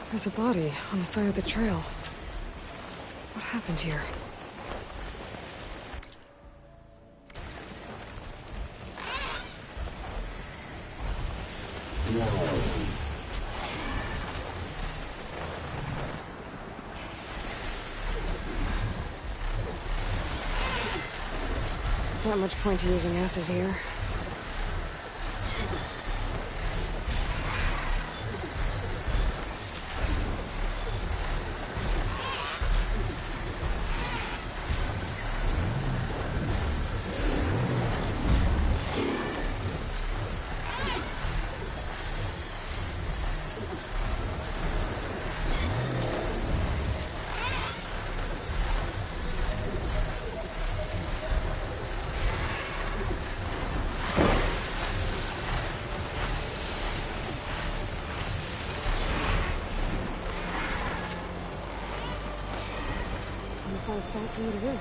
There's a body on the side of the trail. What happened here? Not much point to using acid here. Exactly what it is.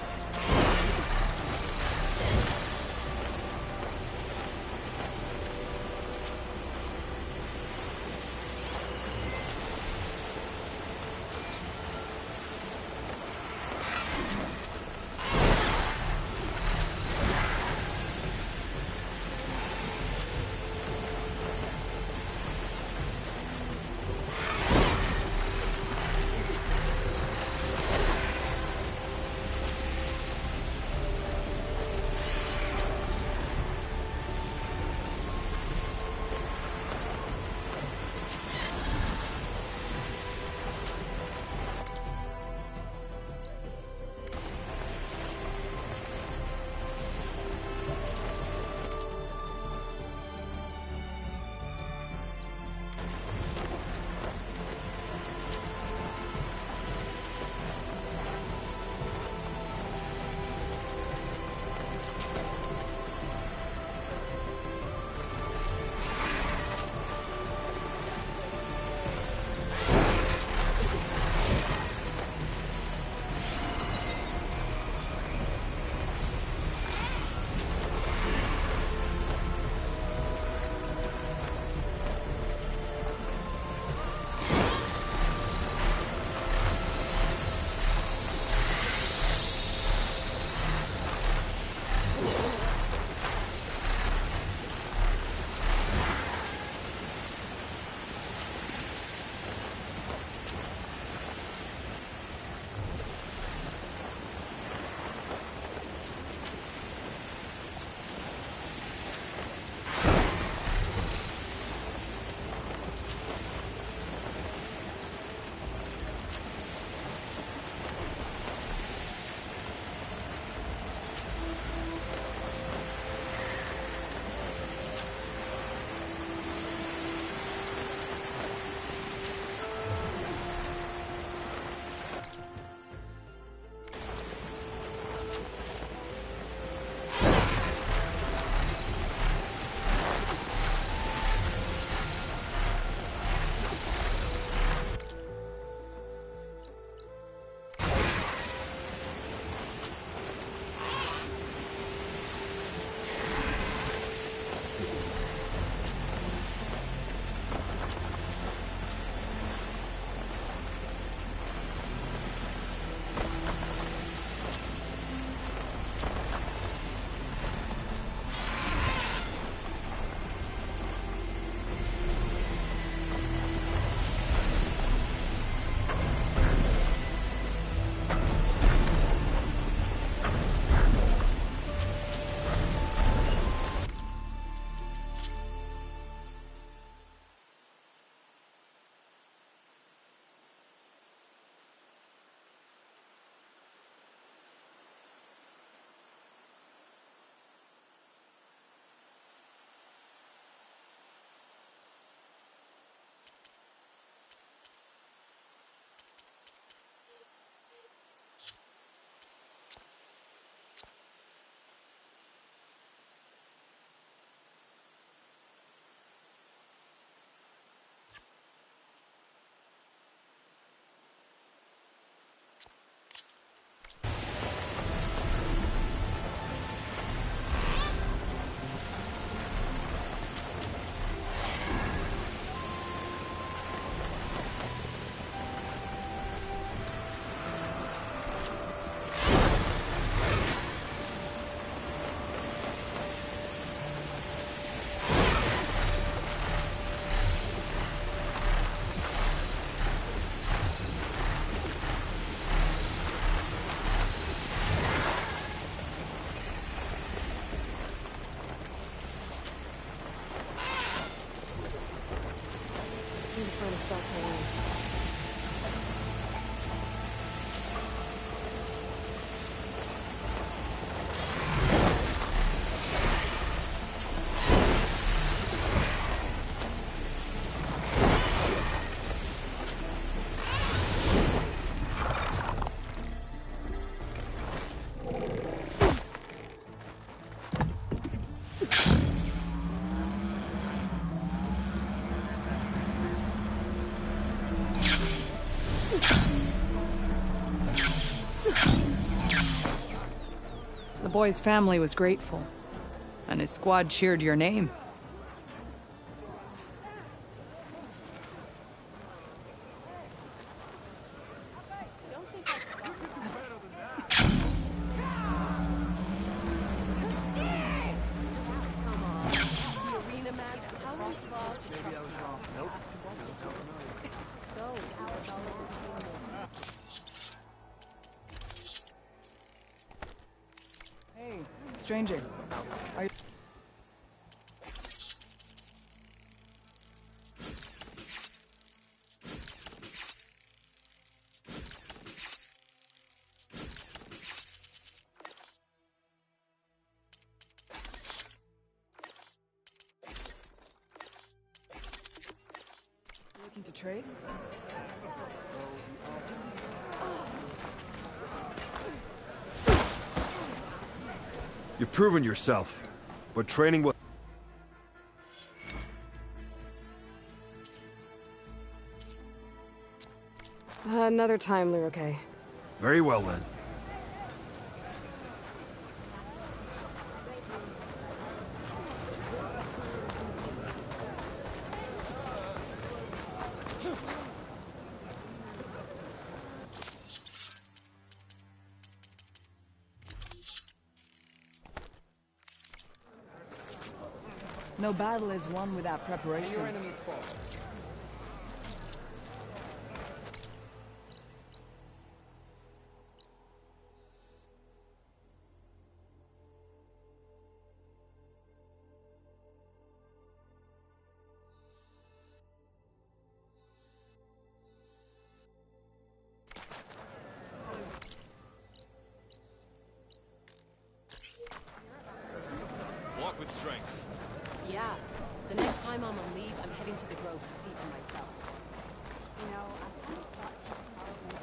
The boy's family was grateful, and his squad cheered your name. Hey, stranger. Are you... looking to trade? You've proven yourself, but training will... Another time, Luroke. Very well, then. No battle is won without preparation. Walk with strength. Yeah. The next time I'm on leave, I'm heading to the Grove to see for myself. You know, I kind of thought probably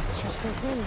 Stretch those wings.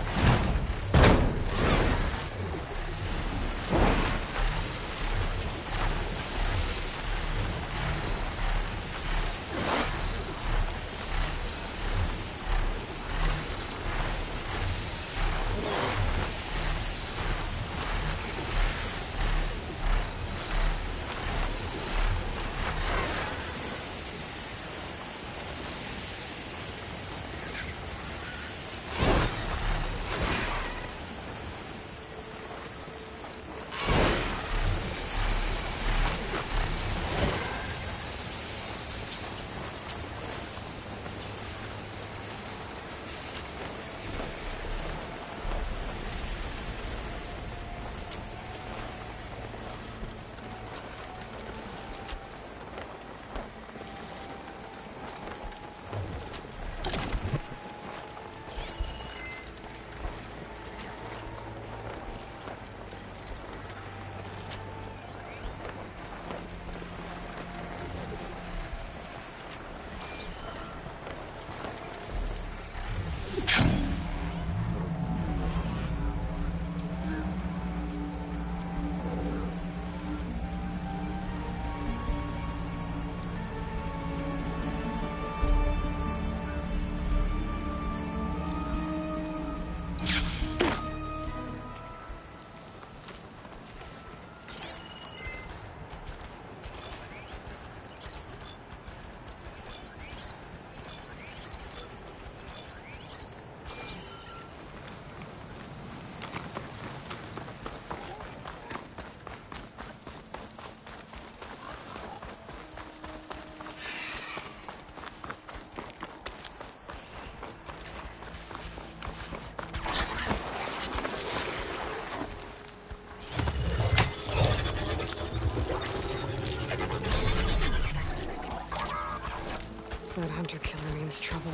That hunter killer means trouble.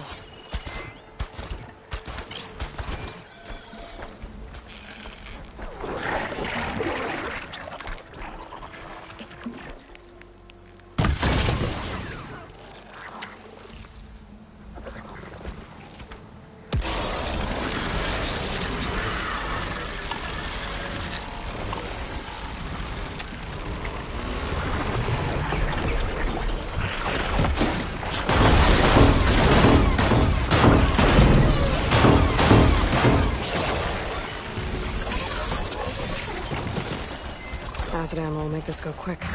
acid ammo will make this go quick.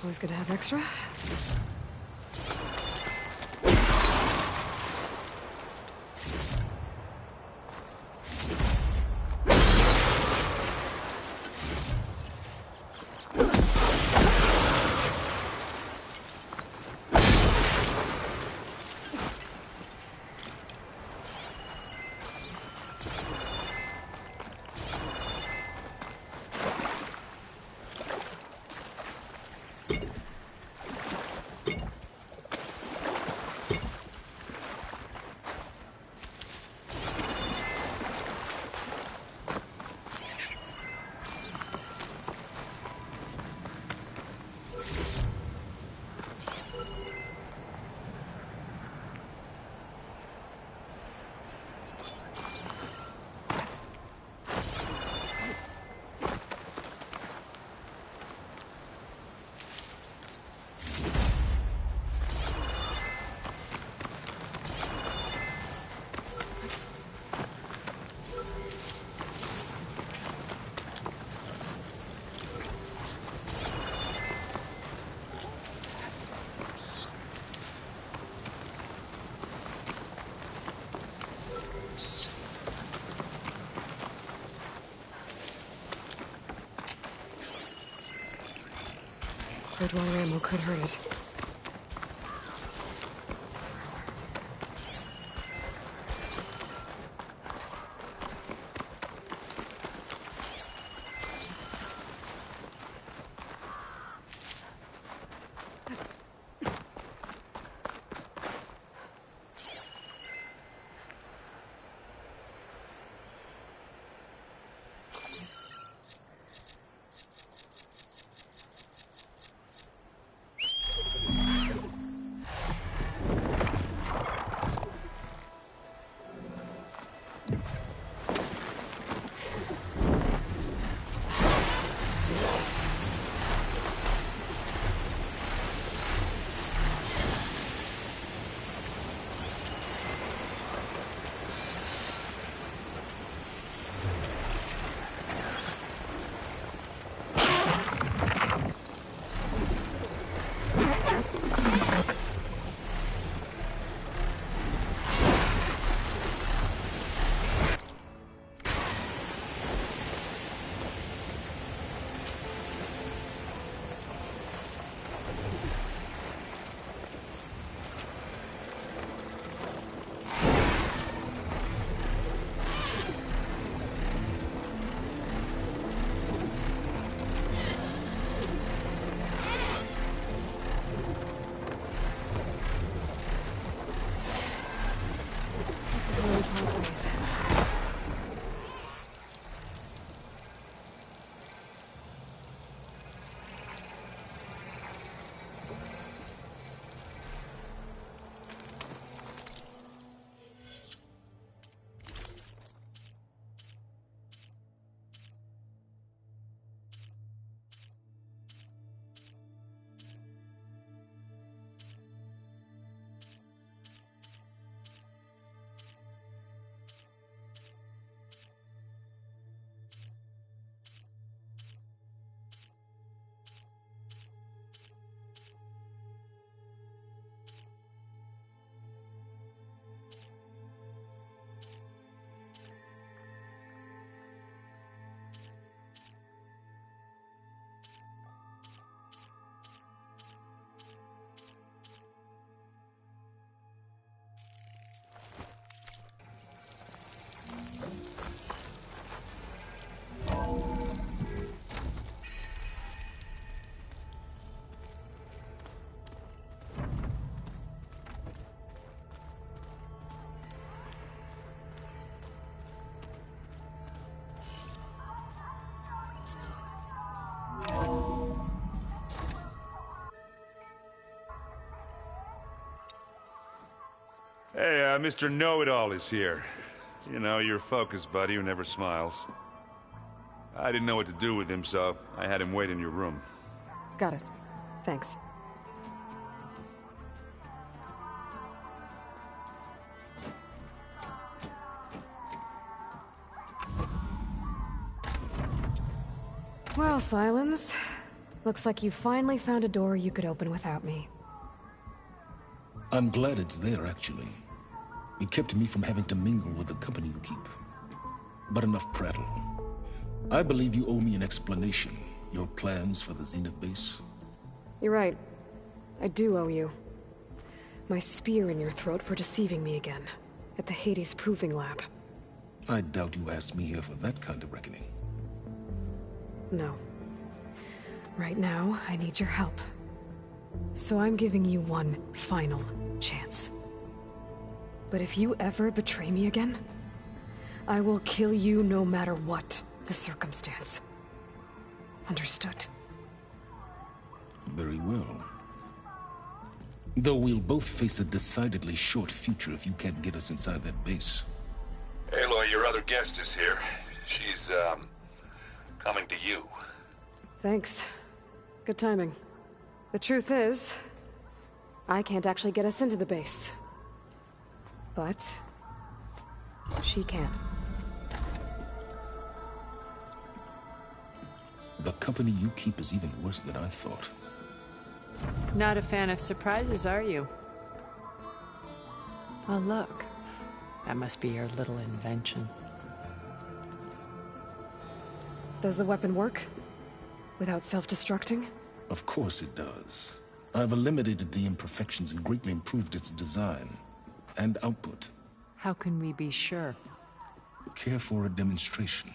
Always good to have extra. Water ammo could hurt it. Hey, Mr. Know-It-All is here. You know, your focus buddy who never smiles. I didn't know what to do with him, so I had him wait in your room. Got it. Thanks. Well, Silence. Looks like you finally found a door you could open without me. I'm glad it's there, actually. It kept me from having to mingle with the company you keep. But enough prattle. I believe you owe me an explanation. Your plans for the Zenith base? You're right. I do owe you. My spear in your throat for deceiving me again. At the Hades Proving Lab. I doubt you asked me here for that kind of reckoning. No. Right now, I need your help. So I'm giving you one final chance. But if you ever betray me again, I will kill you no matter what the circumstance. Understood? Very well. Though we'll both face a decidedly short future if you can't get us inside that base. Aloy, your other guest is here. She's, coming to you. Thanks. Good timing. The truth is, I can't actually get us into the base. But she can. The company you keep is even worse than I thought. Not a fan of surprises, are you? Oh, look. That must be your little invention. Does the weapon work? Without self-destructing? Of course it does. I've eliminated the imperfections and greatly improved its design and output. How can we be sure? Care for a demonstration?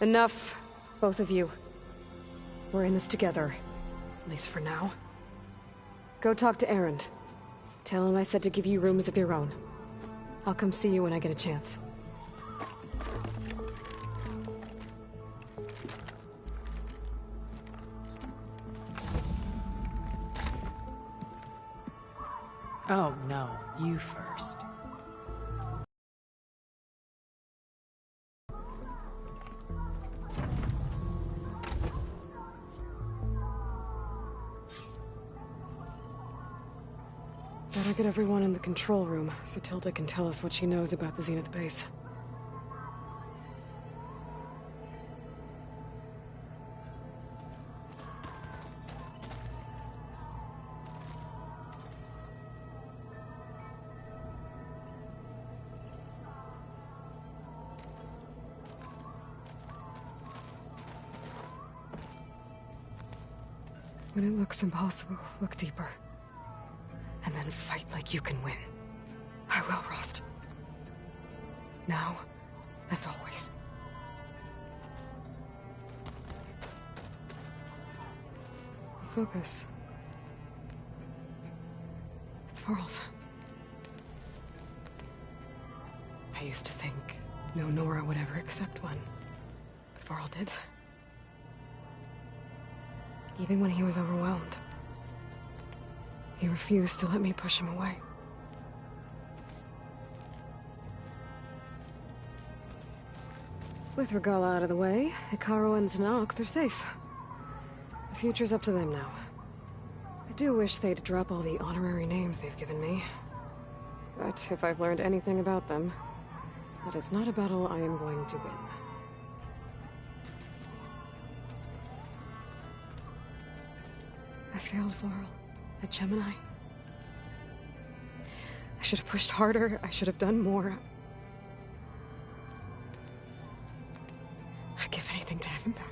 Enough, both of you. We're in this together. At least for now. Go talk to Erend. Tell him I said to give you rooms of your own. I'll come see you when I get a chance. Oh, no. You first. Better get everyone in the control room, so Tilda can tell us what she knows about the Zenith base. When it looks impossible, look deeper. And then fight like you can win. I will, Rost. Now and always. Focus. It's Varl's. I used to think no Nora would ever accept one. But Varl did. Even when he was overwhelmed. He refused to let me push him away. With Regala out of the way, Hikaru and Zanok, they're safe. The future's up to them now. I do wish they'd drop all the honorary names they've given me. But if I've learned anything about them, that is not a battle I am going to win. I failed Varl. At Gemini. I should have pushed harder. I should have done more. I'd give anything to have him back.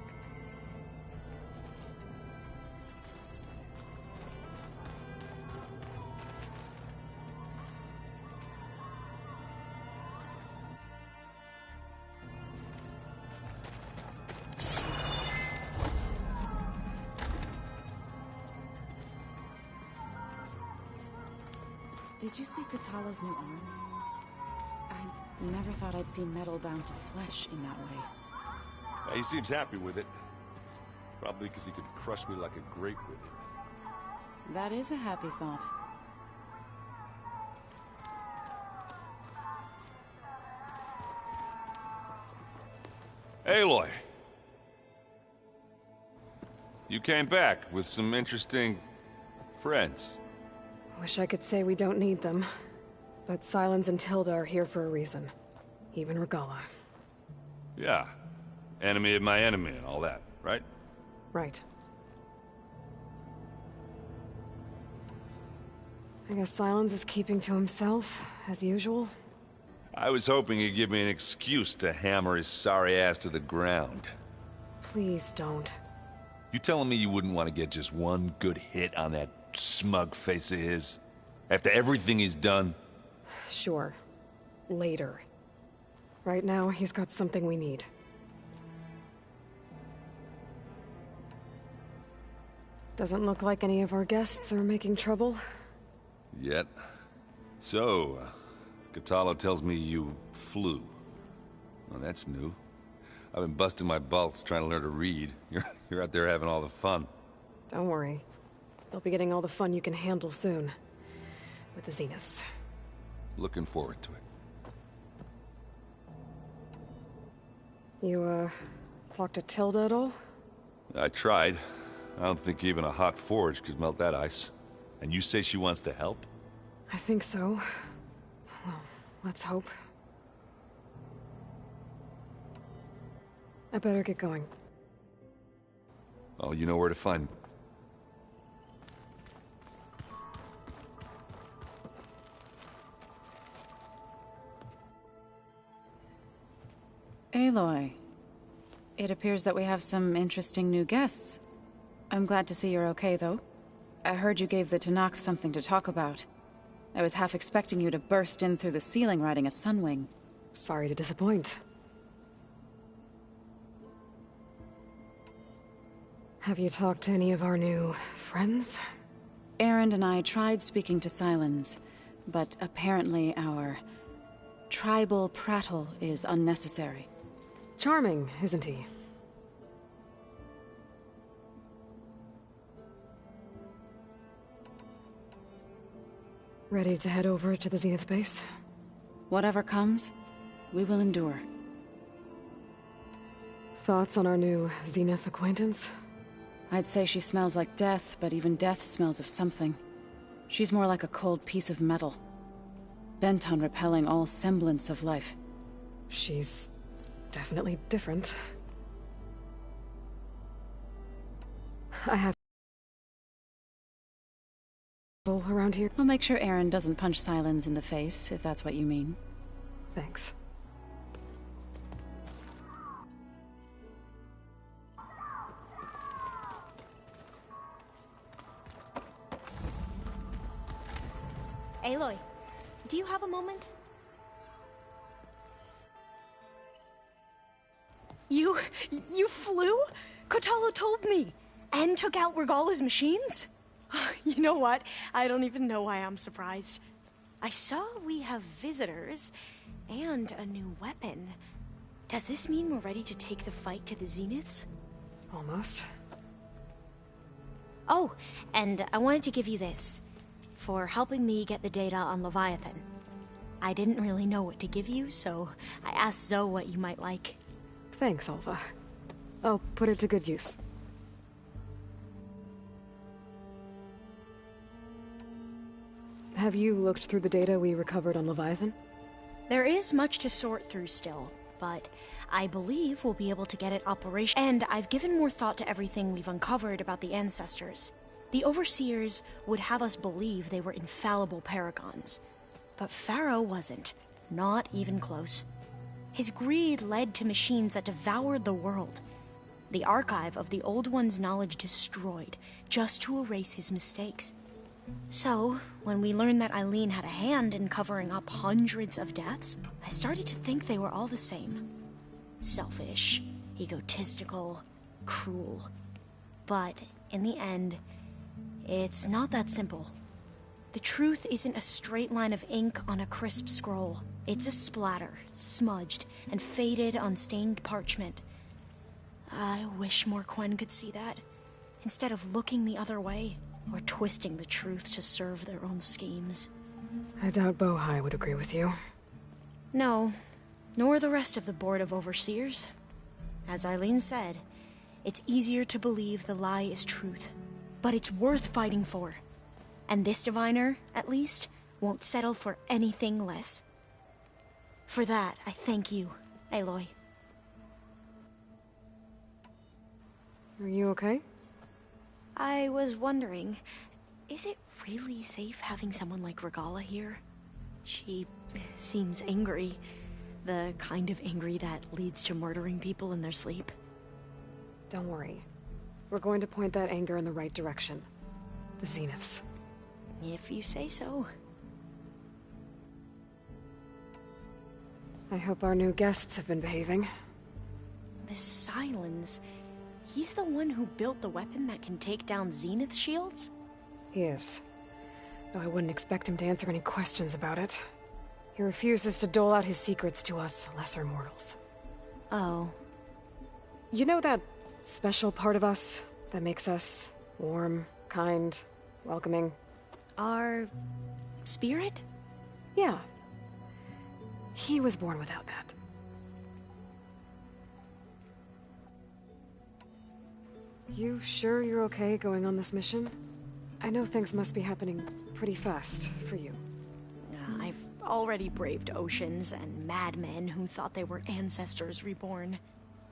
Did you see Katala's new arm? I never thought I'd see metal bound to flesh in that way. He seems happy with it. Probably because he could crush me like a grape with it. That is a happy thought. Aloy! You came back with some interesting friends. Wish I could say we don't need them. But Silence and Tilda are here for a reason. Even Regala. Yeah. Enemy of my enemy and all that, right? Right. I guess Silence is keeping to himself, as usual. I was hoping he'd give me an excuse to hammer his sorry ass to the ground. Please don't. You telling me you wouldn't want to get just one good hit on that smug face of his? After everything he's done? Sure. Later. Right now, he's got something we need. Doesn't look like any of our guests are making trouble. Yet. So, Catalo tells me you flew. Well, that's new. I've been busting my balls trying to learn to read. You're out there having all the fun. Don't worry. You'll be getting all the fun you can handle soon. With the Zeniths. Looking forward to it. You, talked to Tilda at all? I tried. I don't think even a hot forge could melt that ice. And you say she wants to help? I think so. Well, let's hope. I better get going. Oh, you know where to find me. Aloy, it appears that we have some interesting new guests. I'm glad to see you're okay, though. I heard you gave the Tenakth something to talk about. I was half expecting you to burst in through the ceiling riding a sunwing. Sorry to disappoint. Have you talked to any of our new friends? Erend and I tried speaking to Silence, but apparently our tribal prattle is unnecessary. Charming, isn't he? Ready to head over to the Zenith base? Whatever comes, we will endure. Thoughts on our new Zenith acquaintance? I'd say she smells like death, but even death smells of something. She's more like a cold piece of metal, bent on repelling all semblance of life. She's definitely different. I have around here. I'll make sure Erend doesn't punch Silence in the face, if that's what you mean. Thanks. Aloy, do you have a moment? You flew? Kotalo told me! And took out Regala's machines? You know what? I don't even know why I'm surprised. I saw we have visitors and a new weapon. Does this mean we're ready to take the fight to the Zeniths? Almost. Oh, and I wanted to give you this, for helping me get the data on Leviathan. I didn't really know what to give you, so I asked Zoe what you might like. Thanks, Alva. I'll put it to good use. Have you looked through the data we recovered on Leviathan? There is much to sort through still, but I believe we'll be able to get it operational. And I've given more thought to everything we've uncovered about the ancestors. The Overseers would have us believe they were infallible paragons. But Pharaoh wasn't. Not even close. His greed led to machines that devoured the world. The archive of the Old One's knowledge destroyed, just to erase his mistakes. So, when we learned that Eileen had a hand in covering up hundreds of deaths, I started to think they were all the same. Selfish, egotistical, cruel. But, in the end, it's not that simple. The truth isn't a straight line of ink on a crisp scroll. It's a splatter, smudged, and faded on stained parchment. I wish more Quen could see that, instead of looking the other way, or twisting the truth to serve their own schemes. I doubt Bohai would agree with you. No, nor the rest of the Board of Overseers. As Eileen said, it's easier to believe the lie is truth, but it's worth fighting for. And this diviner, at least, won't settle for anything less. For that, I thank you, Aloy. Are you okay? I was wondering, is it really safe having someone like Regala here? She seems angry. The kind of angry that leads to murdering people in their sleep. Don't worry. We're going to point that anger in the right direction. The Zeniths. If you say so. I hope our new guests have been behaving. This Silence... He's the one who built the weapon that can take down Zenith shields? He is. Though I wouldn't expect him to answer any questions about it. He refuses to dole out his secrets to us lesser mortals. Oh. You know that special part of us that makes us warm, kind, welcoming? Our... spirit? Yeah. He was born without that. You sure you're okay going on this mission? I know things must be happening pretty fast for you. I've already braved oceans and madmen who thought they were ancestors reborn.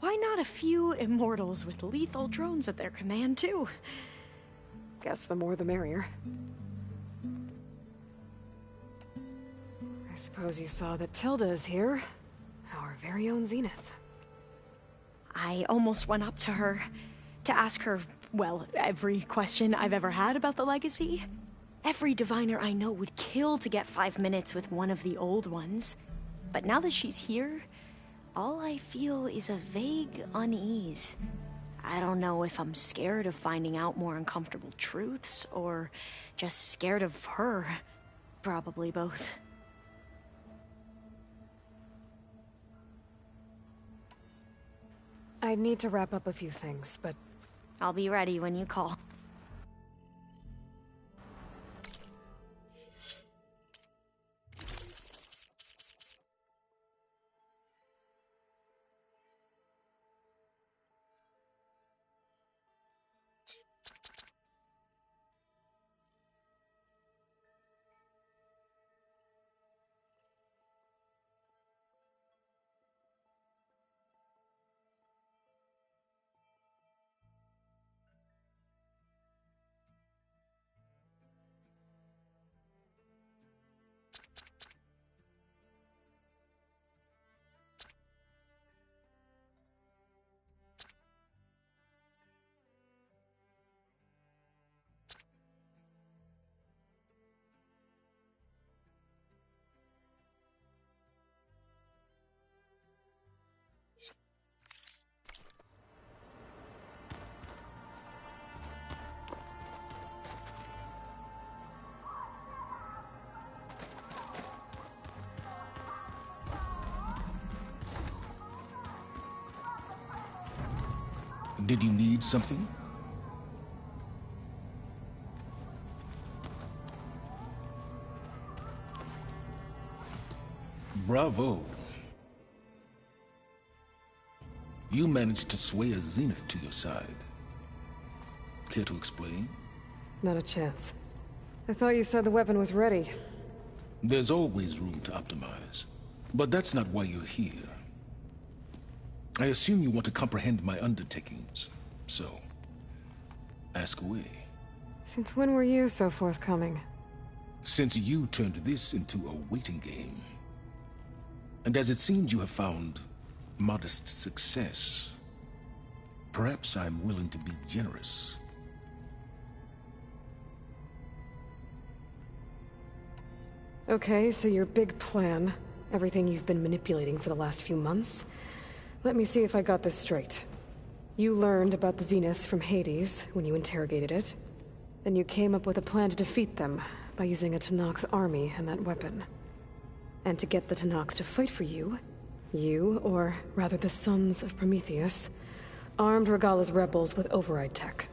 Why not a few immortals with lethal drones at their command, too? Guess the more the merrier. I suppose you saw that Tilda is here. Our very own Zenith. I almost went up to her to ask her, well, every question I've ever had about the legacy. Every diviner I know would kill to get 5 minutes with one of the old ones. But now that she's here, all I feel is a vague unease. I don't know if I'm scared of finding out more uncomfortable truths, or just scared of her. Probably both. I need to wrap up a few things, but... I'll be ready when you call. Did you need something? Bravo. You managed to sway a Zenith to your side. Care to explain? Not a chance. I thought you said the weapon was ready. There's always room to optimize. But that's not why you're here. I assume you want to comprehend my undertakings, so ask away. Since when were you so forthcoming? Since you turned this into a waiting game. And as it seems you have found modest success, perhaps I'm willing to be generous. Okay, so your big plan, everything you've been manipulating for the last few months. Let me see if I got this straight. You learned about the Zeniths from Hades when you interrogated it. Then you came up with a plan to defeat them by using a Tenakth army and that weapon. And to get the Tenakth to fight for you, or rather the Sons of Prometheus, armed Regala's rebels with override tech.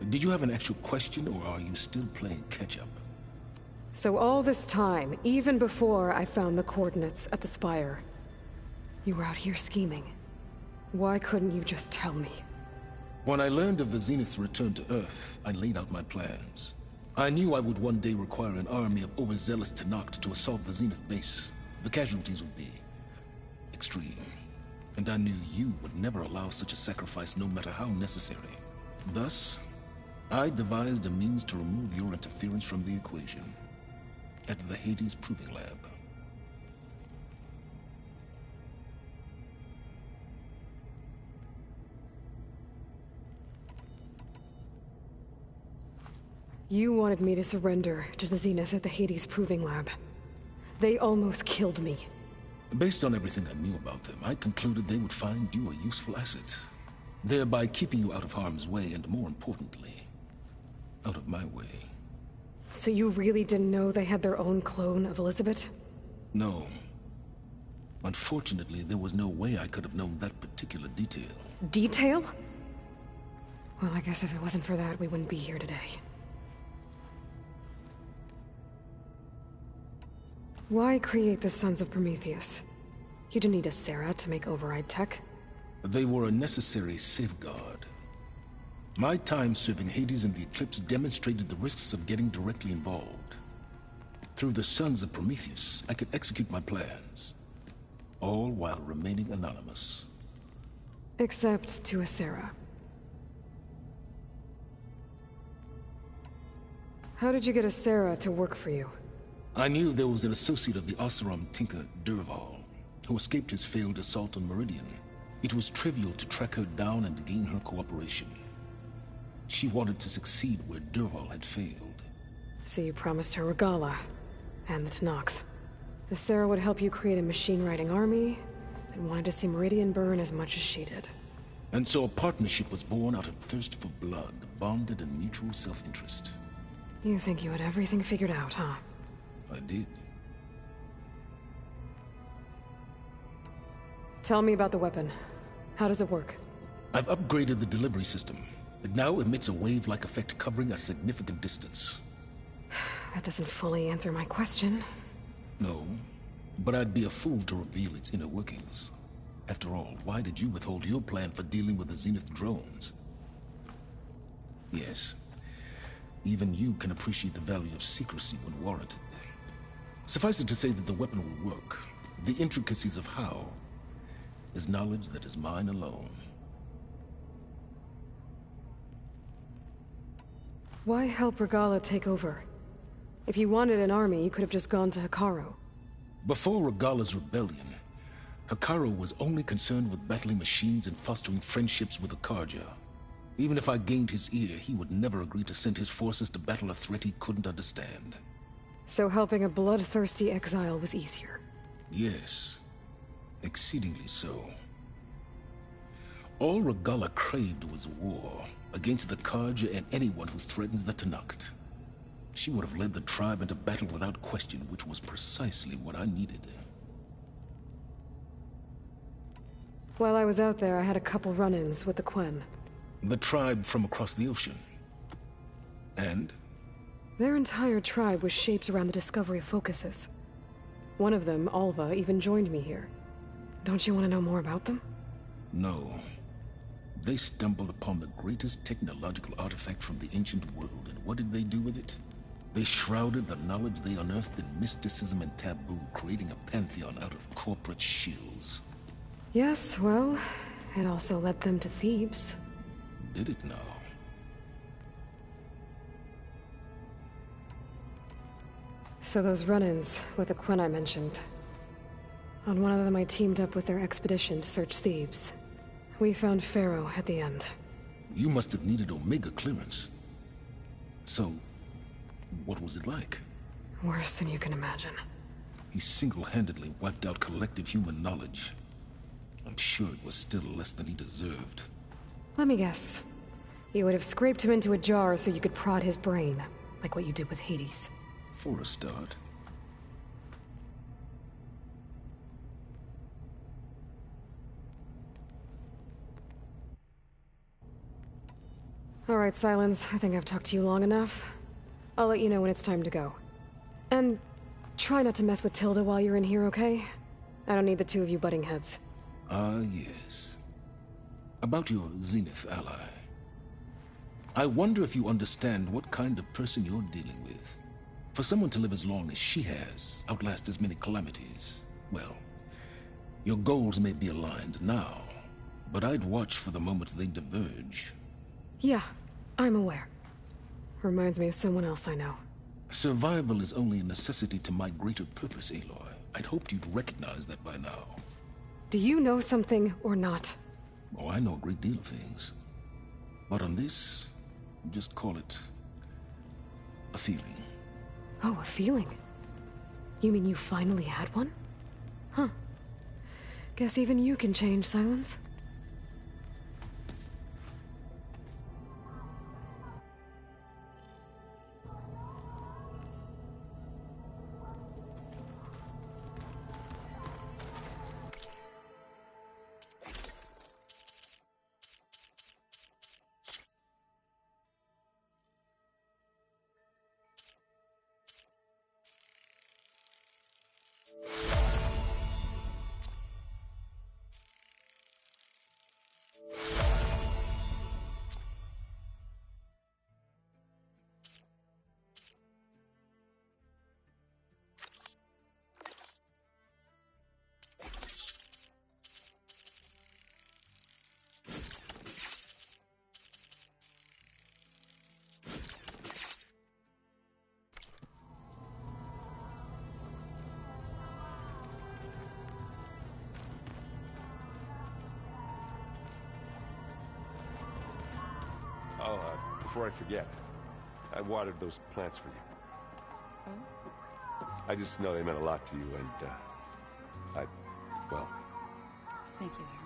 Did you have an actual question, or are you still playing catch-up? So all this time, even before I found the coordinates at the Spire, you were out here scheming. Why couldn't you just tell me? When I learned of the Zenith's return to Earth, I laid out my plans. I knew I would one day require an army of overzealous Tenakth to assault the Zenith base. The casualties would be extreme. And I knew you would never allow such a sacrifice, no matter how necessary. Thus, I devised a means to remove your interference from the equation at the Hades Proving Lab. You wanted me to surrender to the Zenith at the Hades Proving Lab. They almost killed me. Based on everything I knew about them, I concluded they would find you a useful asset, thereby keeping you out of harm's way and, more importantly, out of my way. So you really didn't know they had their own clone of Elizabeth? No. Unfortunately, there was no way I could have known that particular detail. Detail? Well, I guess if it wasn't for that, we wouldn't be here today. Why create the Sons of Prometheus? You didn't need a Sarah to make override tech. They were a necessary safeguard. My time serving Hades in the Eclipse demonstrated the risks of getting directly involved. Through the Sons of Prometheus, I could execute my plans, all while remaining anonymous. Except to a Sarah. How did you get a Sarah to work for you? I knew there was an associate of the Oseram tinker, Derval, who escaped his failed assault on Meridian. It was trivial to track her down and gain her cooperation. She wanted to succeed where Derval had failed. So you promised her Regala, and the Tenakth. The Sarah would help you create a machine-riding army, and wanted to see Meridian burn as much as she did. And so a partnership was born out of thirst for blood, bonded in mutual self-interest. You think you had everything figured out, huh? I did. Tell me about the weapon. How does it work? I've upgraded the delivery system. It now emits a wave-like effect covering a significant distance. That doesn't fully answer my question. No, but I'd be a fool to reveal its inner workings. After all, why did you withhold your plan for dealing with the Zenith drones? Yes, even you can appreciate the value of secrecy when warranted. Suffice it to say that the weapon will work. The intricacies of how is knowledge that is mine alone. Why help Regala take over? If you wanted an army, you could have just gone to Hekarro. Before Regala's rebellion, Hekarro was only concerned with battling machines and fostering friendships with Akarja. Even if I gained his ear, he would never agree to send his forces to battle a threat he couldn't understand. So helping a bloodthirsty exile was easier? Yes, exceedingly so. All Regala craved was war against the Karja and anyone who threatens the Tenakth. She would have led the tribe into battle without question, which was precisely what I needed. While I was out there, I had a couple run-ins with the Quen. The tribe from across the ocean. And? Their entire tribe was shaped around the discovery of focuses. One of them, Alva, even joined me here. Don't you want to know more about them? No. They stumbled upon the greatest technological artifact from the ancient world, and what did they do with it? They shrouded the knowledge they unearthed in mysticism and taboo, creating a pantheon out of corporate shills. Yes, well, it also led them to Thebes. Did it now? So those run-ins with the Quen I mentioned. On one of them I teamed up with their expedition to search Thebes. We found Pharaoh at the end. You must have needed Omega clearance. So, what was it like? Worse than you can imagine. He single-handedly wiped out collective human knowledge. I'm sure it was still less than he deserved. Let me guess. You would have scraped him into a jar so you could prod his brain, like what you did with Hades. For a start. All right, Silence. I think I've talked to you long enough. I'll let you know when it's time to go. And try not to mess with Tilda while you're in here, okay? I don't need the two of you butting heads. Ah, yes. About your Zenith ally. I wonder if you understand what kind of person you're dealing with. For someone to live as long as she has, outlast as many calamities, well, Your goals may be aligned now, but I'd watch for the moment they diverge. Yeah, I'm aware. Reminds me of someone else I know. Survival is only a necessity to my greater purpose, Aloy. I'd hoped you'd recognize that by now. Do you know something or not? Oh, I know a great deal of things. But on this, just call it a feeling. Oh, a feeling? You mean you finally had one? Huh. Guess even you can change, Silence. Oh, before I forget, I watered those plants for you. Oh? I just know they meant a lot to you, and, well... Thank you, Aaron.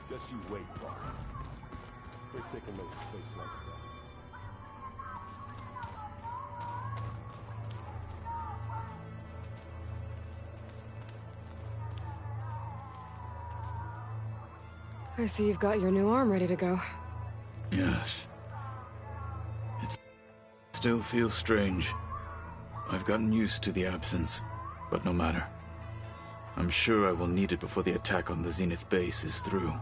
Just you wait, Bart. We're taking those space lights down. I see you've got your new arm ready to go. Yes. It still feels strange. I've gotten used to the absence, but no matter. I'm sure I will need it before the attack on the Zenith base is through.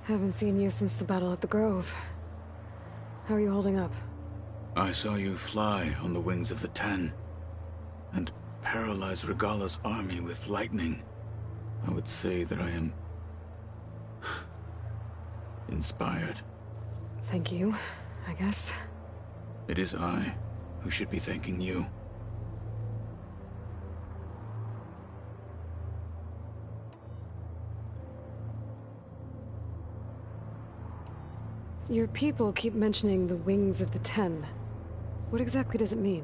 Haven't seen you since the battle at the Grove. How are you holding up? I saw you fly on the wings of the Ten, and paralyze Regala's army with lightning. I would say that I am... inspired. Thank you, I guess. It is I who should be thanking you. Your people keep mentioning the wings of the Ten. What exactly does it mean?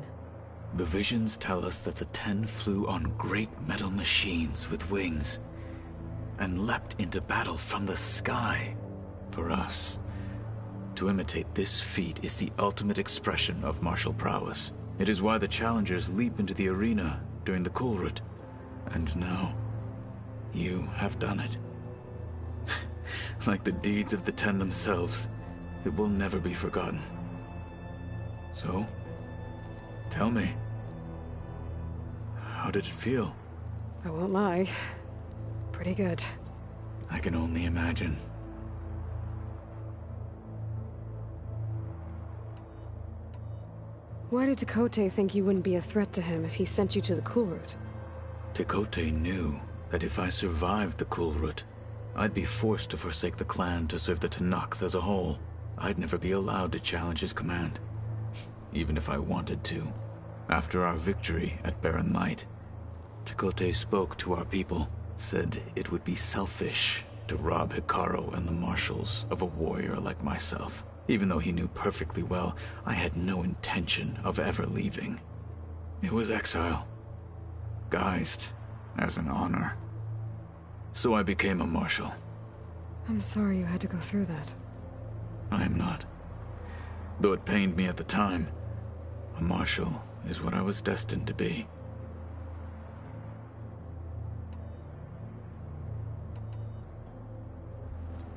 The visions tell us that the Ten flew on great metal machines with wings, and leapt into battle from the sky. For us, to imitate this feat is the ultimate expression of martial prowess. It is why the challengers leap into the arena during the Kulrut. And now, you have done it. Like the deeds of the Ten themselves, it will never be forgotten. So, tell me, how did it feel? I won't lie. Pretty good. I can only imagine. Why did Tekote think you wouldn't be a threat to him if he sent you to the Kulrut? Tekote knew that if I survived the Kulrut, I'd be forced to forsake the clan to serve the Tenakth as a whole. I'd never be allowed to challenge his command, even if I wanted to. After our victory at Barren Light, Tekote spoke to our people, said it would be selfish to rob Hikaru and the Marshals of a warrior like myself. Even though he knew perfectly well I had no intention of ever leaving. It was exile, guised as an honor. So I became a Marshal. I'm sorry you had to go through that. I am not. Though it pained me at the time, a Marshal is what I was destined to be.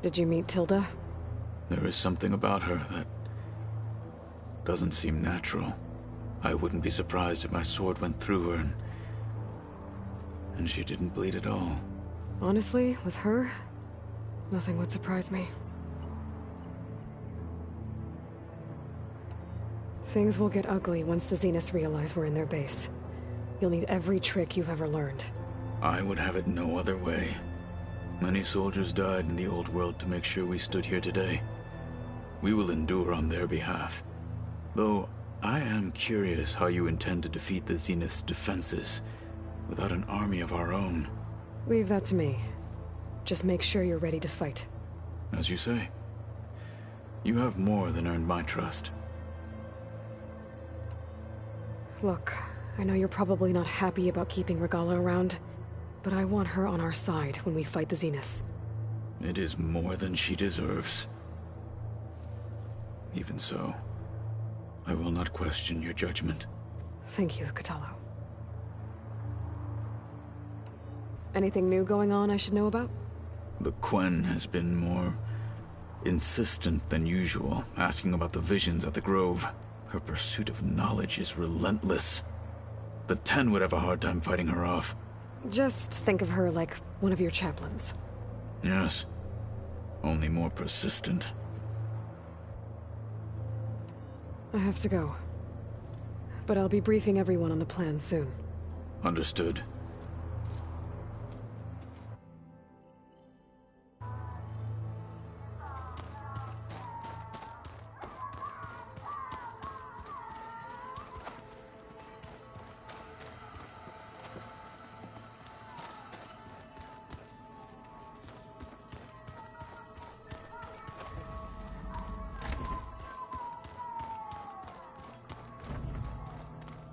Did you meet Tilda? There is something about her that doesn't seem natural. I wouldn't be surprised if my sword went through her and she didn't bleed at all. Honestly, with her, nothing would surprise me. Things will get ugly once the Zeniths realize we're in their base. You'll need every trick you've ever learned. I would have it no other way. Many soldiers died in the old world to make sure we stood here today. We will endure on their behalf. Though, I am curious how you intend to defeat the Zenith's defenses without an army of our own. Leave that to me. Just make sure you're ready to fight. As you say. You have more than earned my trust. Look, I know you're probably not happy about keeping Regala around, but I want her on our side when we fight the Zeniths. It is more than she deserves. Even so, I will not question your judgment. Thank you, Kotallo. Anything new going on I should know about? The Quen has been more insistent than usual, asking about the visions at the Grove. Her pursuit of knowledge is relentless. The Ten would have a hard time fighting her off. Just think of her like one of your chaplains. Yes. Only more persistent. I have to go. But I'll be briefing everyone on the plan soon. Understood.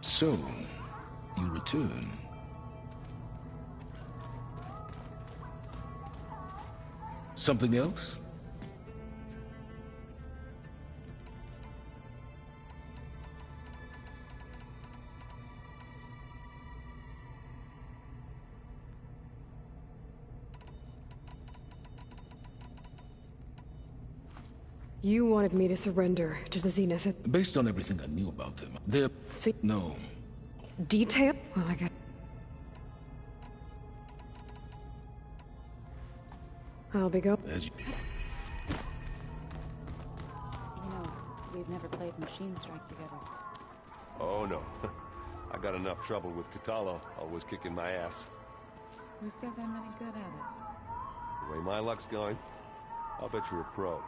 So, you return. Something else? You wanted me to surrender to the Zeniths. Based on everything I knew about them, they're... So No. detail? Well, I guess... I'll be go. As you... You know, we've never played Machine Strike together. Oh, no. I got enough trouble with Kotallo, always kicking my ass. Who says I'm any good at it? The way my luck's going, I'll bet you're a pro.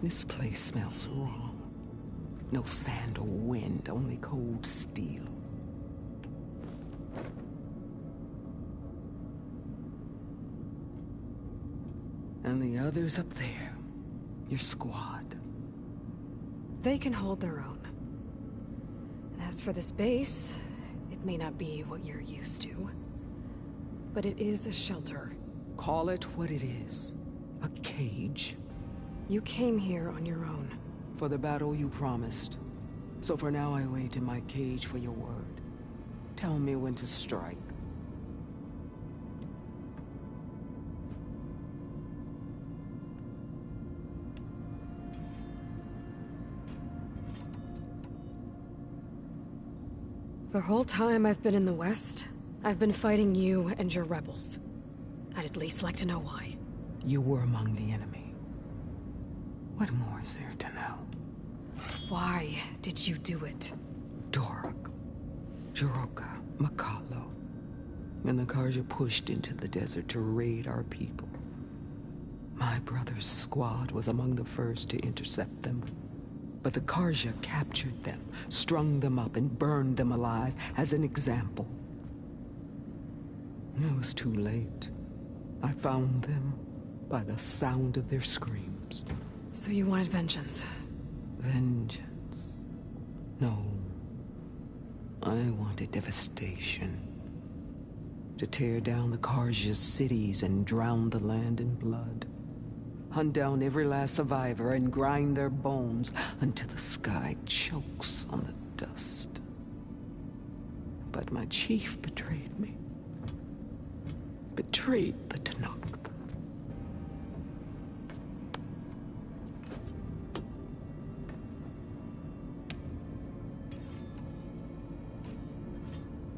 This place smells wrong. No sand or wind, only cold steel. And the others up there, your squad. They can hold their own. And as for this base, it may not be what you're used to, but it is a shelter. Call it what it is. A cage. You came here on your own. For the battle you promised. So for now I wait in my cage for your word. Tell me when to strike. The whole time I've been in the West, I've been fighting you and your rebels. I'd at least like to know why. You were among the enemy. What more is there to know? Why did you do it? Dork, Jiroka, Makalo, and the Karja pushed into the desert to raid our people. My brother's squad was among the first to intercept them. But the Karja captured them, strung them up, and burned them alive as an example. It was too late. I found them by the sound of their screams. So you wanted vengeance? Vengeance? No. I wanted devastation. To tear down the Karja's cities and drown the land in blood. Hunt down every last survivor and grind their bones until the sky chokes on the dust. But my chief betrayed me. Betrayed the Tanakh.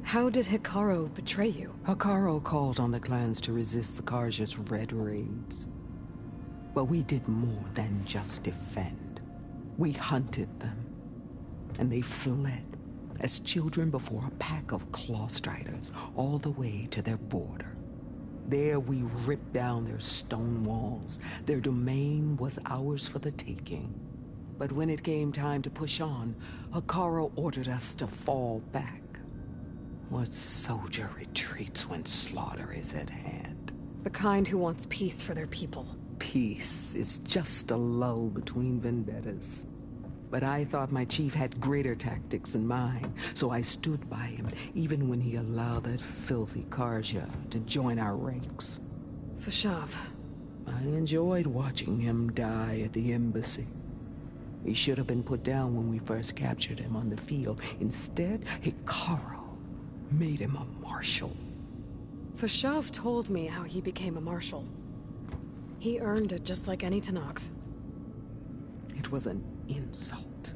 How did Hikaru betray you? Hikaru called on the clans to resist the Karja's red raids. But we did more than just defend. We hunted them, and they fled as children before a pack of claw striders all the way to their border. There we ripped down their stone walls. Their domain was ours for the taking. But when it came time to push on, Hikaru ordered us to fall back. What soldier retreats when slaughter is at hand? The kind who wants peace for their people. Peace is just a lull between vendettas. But I thought my chief had greater tactics in mind, so I stood by him, even when he allowed that filthy Karja to join our ranks. Fashav. I enjoyed watching him die at the embassy. He should have been put down when we first captured him on the field. Instead, Hikaru made him a marshal. Fashav told me how he became a marshal. He earned it just like any Tanakh. It was an insult.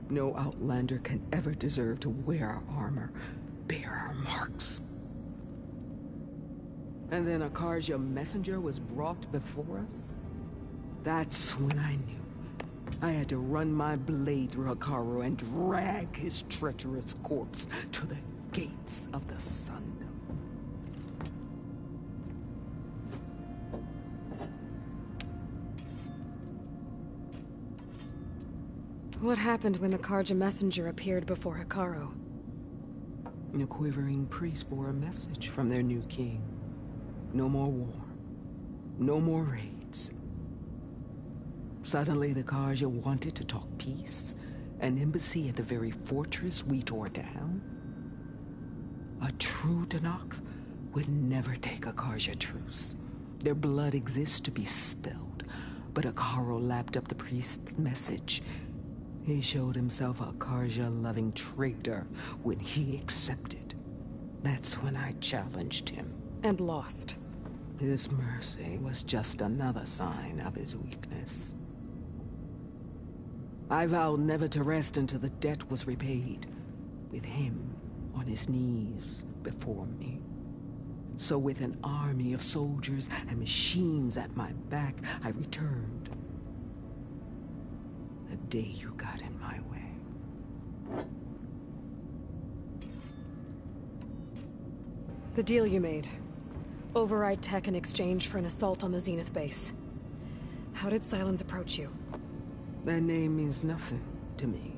No outlander can ever deserve to wear our armor, bear our marks. And then a Karja messenger was brought before us? That's when I knew. I had to run my blade through Hikaru and drag his treacherous corpse to the gates of the sun. What happened when the Karja messenger appeared before Hikaru? The quivering priest bore a message from their new king. No more war. No more raids. Suddenly the Karja wanted to talk peace. An embassy at the very fortress we tore down. A true Tanakh would never take a Karja truce. Their blood exists to be spilled. But Hikaru lapped up the priest's message. He showed himself a Karja-loving traitor when he accepted. That's when I challenged him. And lost. His mercy was just another sign of his weakness. I vowed never to rest until the debt was repaid, with him on his knees before me. So with an army of soldiers and machines at my back, I returned. The day you got in my way. The deal you made. Override tech in exchange for an assault on the Zenith base. How did Sylens approach you? That name means nothing to me.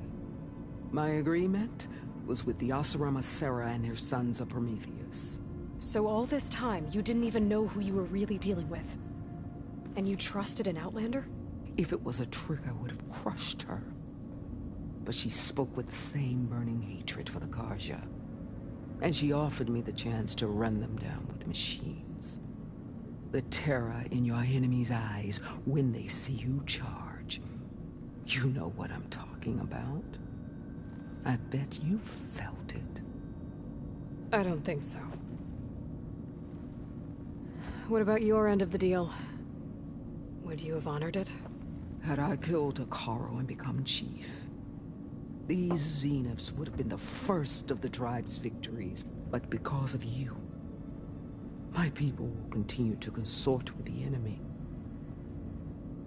My agreement was with the Asura Sarah and her sons of Prometheus. So all this time, you didn't even know who you were really dealing with? And you trusted an Outlander? If it was a trick, I would have crushed her. But she spoke with the same burning hatred for the Karja. And she offered me the chance to run them down with machines. The terror in your enemy's eyes when they see you charge. You know what I'm talking about. I bet you felt it. I don't think so. What about your end of the deal? Would you have honored it? Had I killed Hikaru and become chief, these Zeniths would have been the first of the tribe's victories. But because of you, my people will continue to consort with the enemy.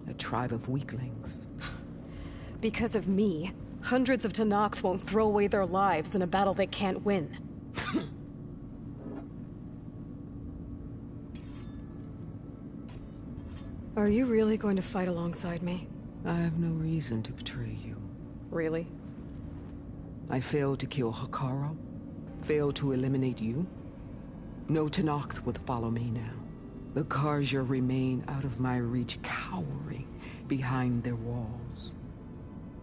A tribe of weaklings. Because of me, hundreds of Tenakth won't throw away their lives in a battle they can't win. Are you really going to fight alongside me? I have no reason to betray you. Really? I failed to kill Hakaru, failed to eliminate you. No Tenakth would follow me now. The Karja remain out of my reach, cowering behind their walls.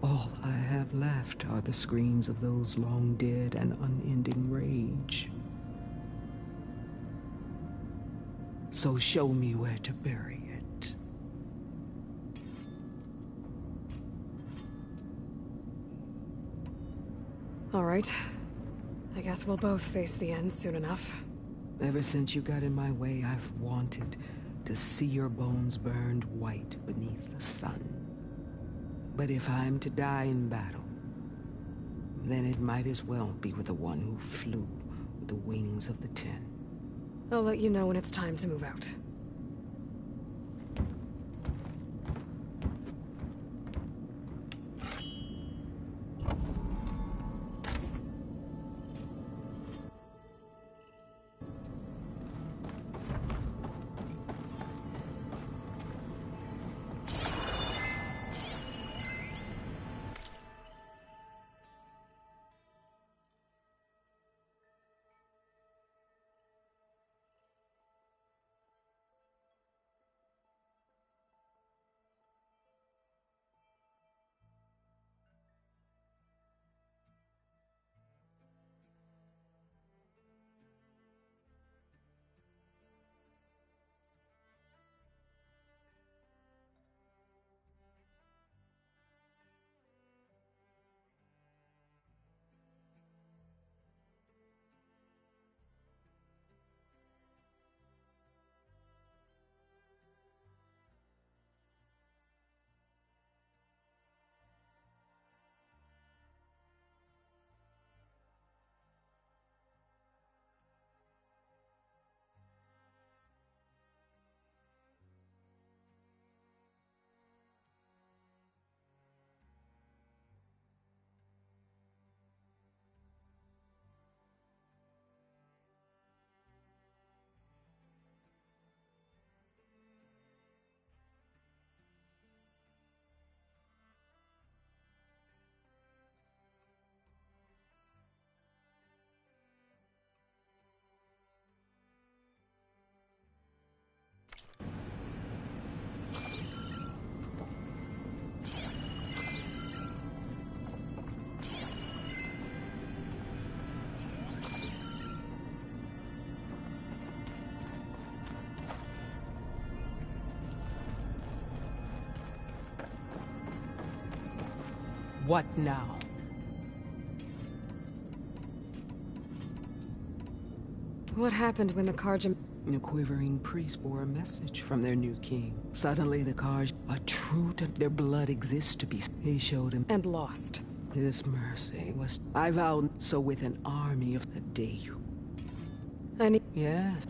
All I have left are the screams of those long dead and unending rage. So show me where to bury it. All right. I guess we'll both face the end soon enough. Ever since you got in my way, I've wanted to see your bones burned white beneath the sun. But if I'm to die in battle, then it might as well be with the one who flew with the wings of the Ten. I'll let you know when it's time to move out. What now? What happened when the Karja... The quivering priests bore a message from their new king. Suddenly the Karja, a true to their blood exists to be... He showed him... And lost. His mercy was... I vowed so with an army of the day you... I need... Yes.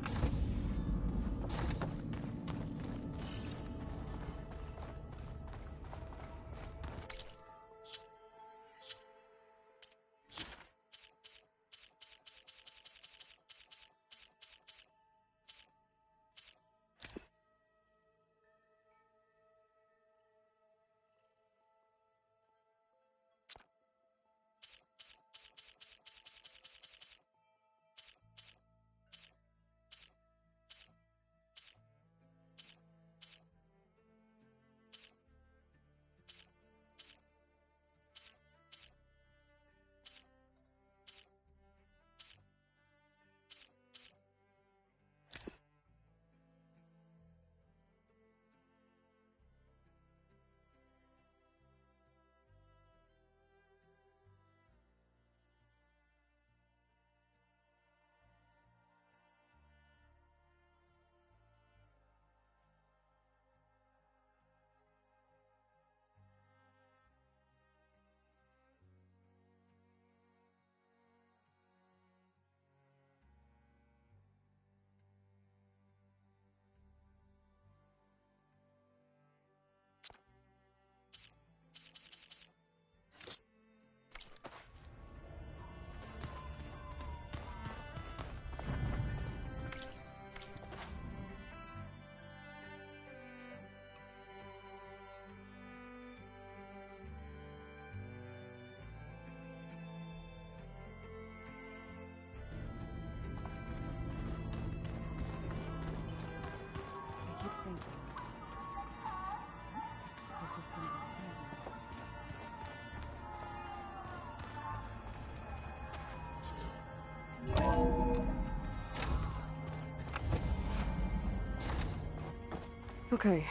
Okay.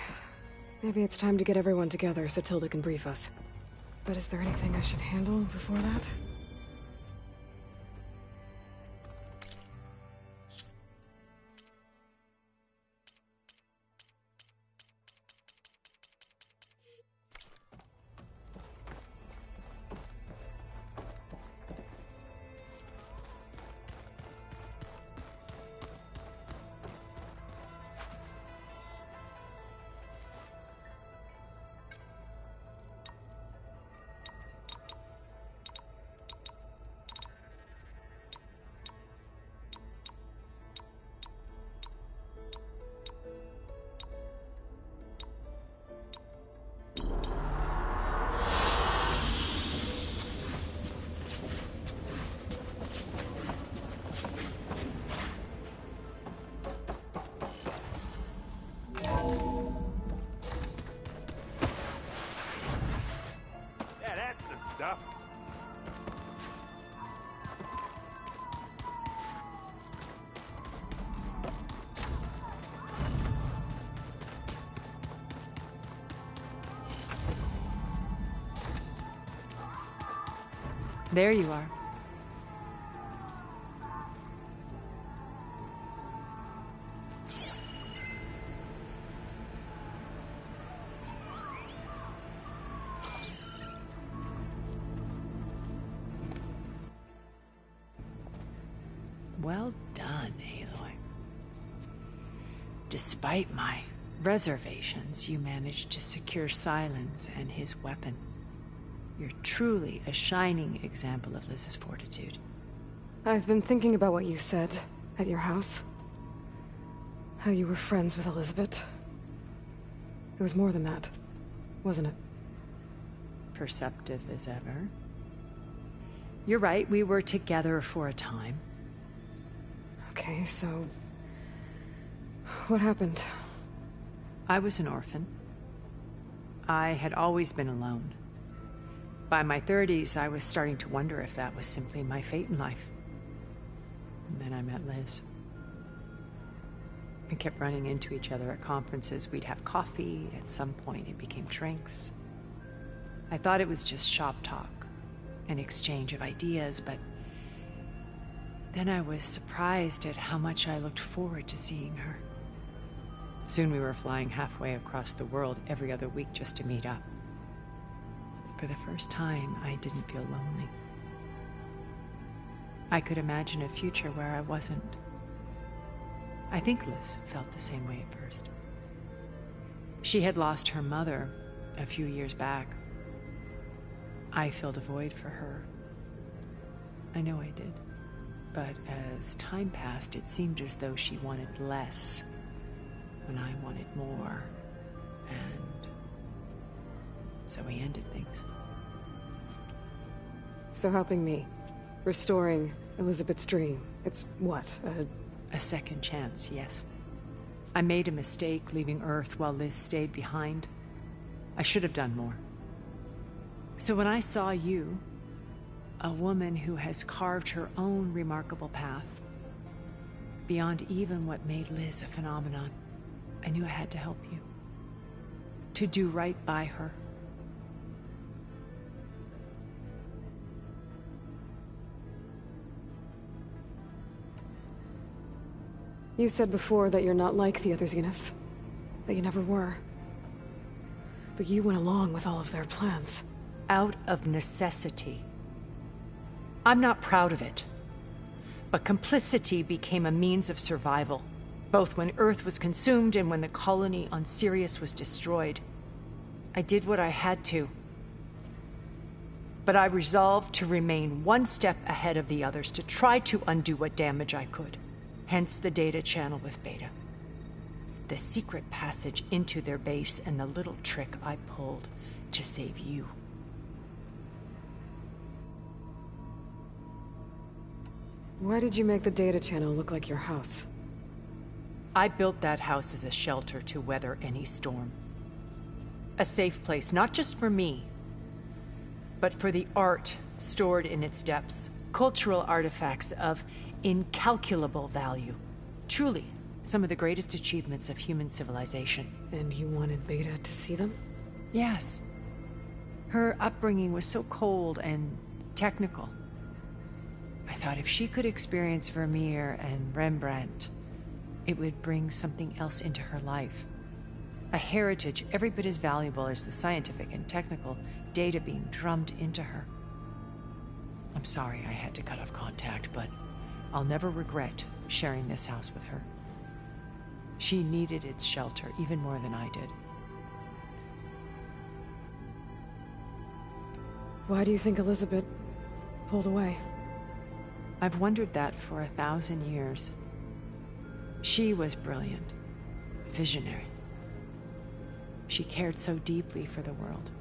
Maybe it's time to get everyone together so Tilda can brief us. But is there anything I should handle before that? There you are. Well done, Aloy. Despite my reservations, you managed to secure Silence and his weapon. You're truly a shining example of Liz's fortitude. I've been thinking about what you said at your house. How you were friends with Elizabeth. It was more than that, wasn't it? Perceptive as ever. You're right, we were together for a time. Okay, so... what happened? I was an orphan. I had always been alone. By my 30s, I was starting to wonder if that was simply my fate in life. And then I met Liz. We kept running into each other at conferences. We'd have coffee. At some point, it became drinks. I thought it was just shop talk, an exchange of ideas, but then I was surprised at how much I looked forward to seeing her. Soon we were flying halfway across the world every other week just to meet up. For the first time, I didn't feel lonely. I could imagine a future where I wasn't. I think Liz felt the same way at first. She had lost her mother a few years back. I filled a void for her. I know I did. But as time passed, it seemed as though she wanted less when I wanted more. And so we ended things. So helping me, restoring Elizabeth's dream, it's what, a second chance, yes. I made a mistake leaving Earth while Liz stayed behind. I should have done more. So when I saw you, a woman who has carved her own remarkable path, beyond even what made Liz a phenomenon, I knew I had to help you. To do right by her. You said before that you're not like the other Zeniths. That you never were. But you went along with all of their plans. Out of necessity. I'm not proud of it. But complicity became a means of survival, both when Earth was consumed and when the colony on Sirius was destroyed. I did what I had to. But I resolved to remain one step ahead of the others, to try to undo what damage I could. Hence the data channel with Beta. The secret passage into their base and the little trick I pulled to save you. Why did you make the data channel look like your house? I built that house as a shelter to weather any storm. A safe place, not just for me, but for the art stored in its depths. Cultural artifacts of incalculable value. Truly, Some of the greatest achievements of human civilization. And you wanted Beta to see them? Yes. Her upbringing was so cold and technical. I thought if she could experience Vermeer and Rembrandt, it would bring something else into her life. A heritage every bit as valuable as the scientific and technical data being drummed into her. I'm sorry I had to cut off contact, but I'll never regret sharing this house with her. She needed its shelter even more than I did. Why do you think Elizabeth pulled away? I've wondered that for 1,000 years. She was brilliant, visionary. She cared so deeply for the world,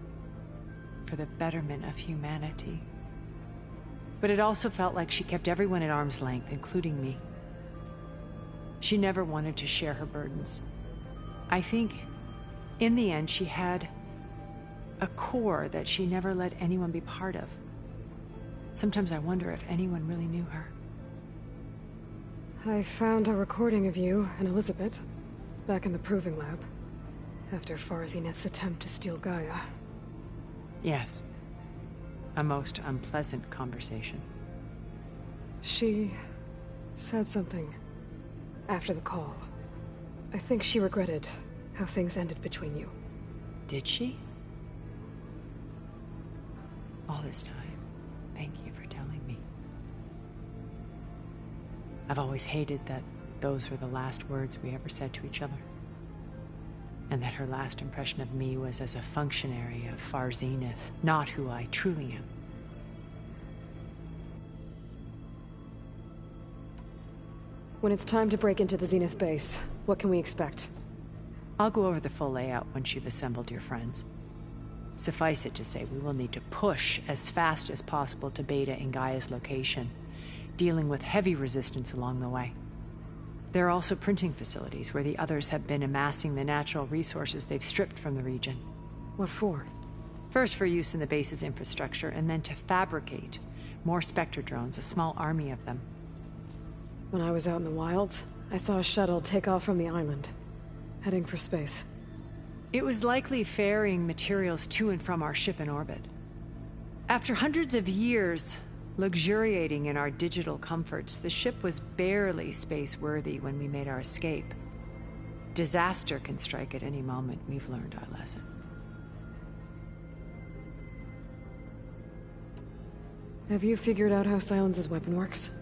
for the betterment of humanity. But it also felt like she kept everyone at arm's length, including me. She never wanted to share her burdens. I think, in the end, she had a core that she never let anyone be part of. Sometimes I wonder if anyone really knew her. I found a recording of you and Elizabeth back in the proving lab after Farzineth's attempt to steal Gaia. Yes. A most unpleasant conversation. She said something after the call. I think she regretted how things ended between you. Did she? All this time, thank you for telling me. I've always hated that those were the last words we ever said to each other. And that her last impression of me was as a functionary of Farzineth, not who I truly am. When it's time to break into the Zenith base, what can we expect? I'll go over the full layout once you've assembled your friends. Suffice it to say, we will need to push as fast as possible to Beta and Gaia's location, dealing with heavy resistance along the way. There are also printing facilities where the others have been amassing the natural resources they've stripped from the region. What for? First for use in the base's infrastructure, and then to fabricate more Spectre drones, a small army of them. When I was out in the wilds, I saw a shuttle take off from the island, heading for space. It was likely ferrying materials to and from our ship in orbit. After hundreds of years luxuriating in our digital comforts, the ship was barely space-worthy when we made our escape. Disaster can strike at any moment. We've learned our lesson. Have you figured out how Silence's weapon works?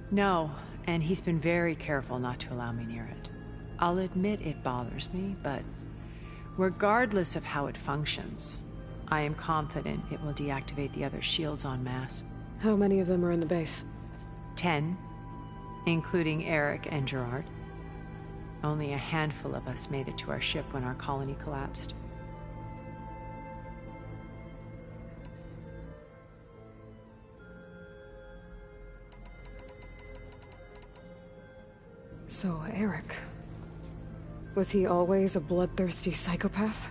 No, and he's been very careful not to allow me near it. I'll admit it bothers me, but regardless of how it functions, I am confident it will deactivate the other shields en masse. How many of them are in the base? 10, including Eric and Gerard. Only a handful of us made it to our ship when our colony collapsed. So, Eric... was he always a bloodthirsty psychopath?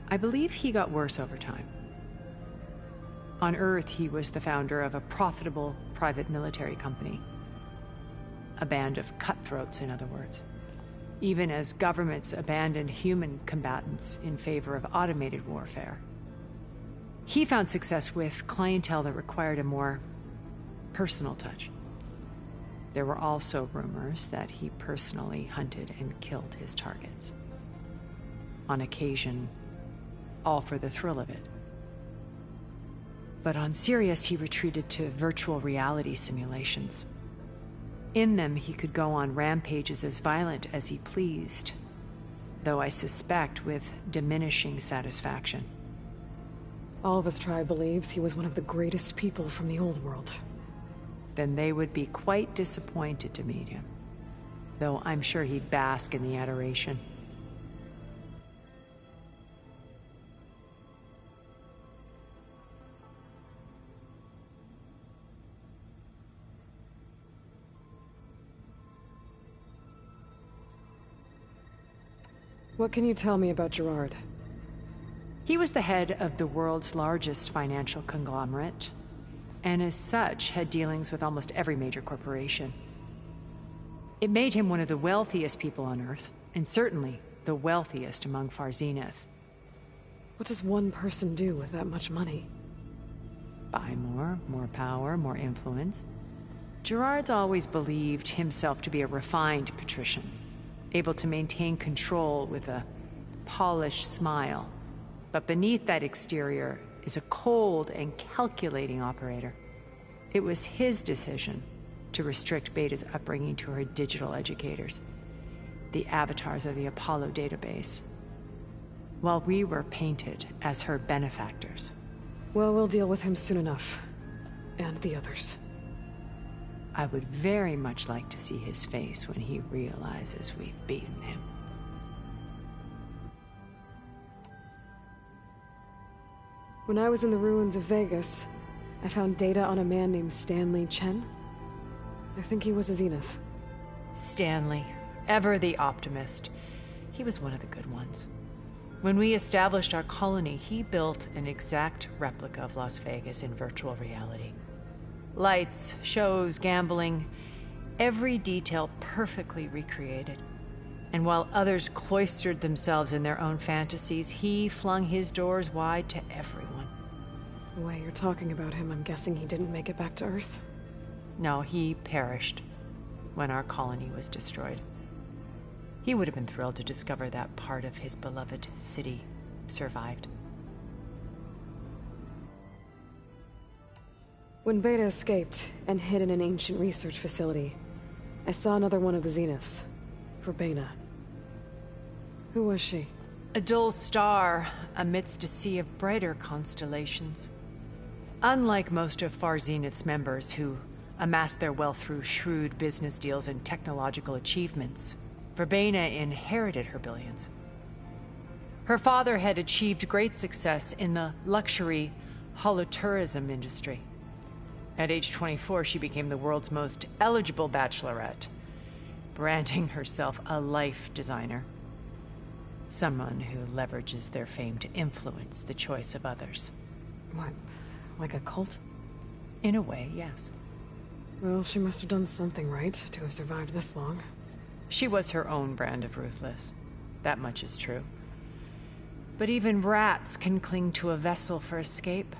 I believe he got worse over time. On Earth, he was the founder of a profitable private military company. A band of cutthroats, in other words. Even as governments abandoned human combatants in favor of automated warfare. He found success with clientele that required a more personal touch. There were also rumors that he personally hunted and killed his targets. On occasion, all for the thrill of it. But on Sirius, he retreated to virtual reality simulations. In them, he could go on rampages as violent as he pleased, though I suspect with diminishing satisfaction. All of his tribe believes he was one of the greatest people from the old world. Then they would be quite disappointed to meet him, though I'm sure he'd bask in the adoration. What can you tell me about Gerard? He was the head of the world's largest financial conglomerate, and as such had dealings with almost every major corporation. It made him one of the wealthiest people on Earth, and certainly the wealthiest among Far Zenith. What does one person do with that much money? Buy more power, more influence. Gerard's always believed himself to be a refined patrician, able to maintain control with a polished smile. But beneath that exterior is a cold and calculating operator. It was his decision to restrict Beta's upbringing to her digital educators, the avatars of the Apollo database, while we were painted as her benefactors. Well, we'll deal with him soon enough. And the others. I would very much like to see his face when he realizes we've beaten him. When I was in the ruins of Vegas, I found data on a man named Stanley Chen. I think he was a Zenith. Stanley, ever the optimist. He was one of the good ones. When we established our colony, he built an exact replica of Las Vegas in virtual reality. Lights, shows, gambling, every detail perfectly recreated. And while others cloistered themselves in their own fantasies, he flung his doors wide to everyone. The way you're talking about him, I'm guessing he didn't make it back to Earth? No, he perished when our colony was destroyed. He would have been thrilled to discover that part of his beloved city survived. When Beta escaped and hid in an ancient research facility, I saw another one of the Zeniths, Verbena. Who was she? A dull star amidst a sea of brighter constellations. Unlike most of Far Zenith's members who amassed their wealth through shrewd business deals and technological achievements, Verbena inherited her billions. Her father had achieved great success in the luxury holotourism industry. At age 24, she became the world's most eligible bachelorette, branding herself a life designer. Someone who leverages their fame to influence the choice of others. What, like a cult? In a way, yes. Well, she must have done something right to have survived this long. She was her own brand of ruthless. That much is true. But even rats can cling to a vessel for escape.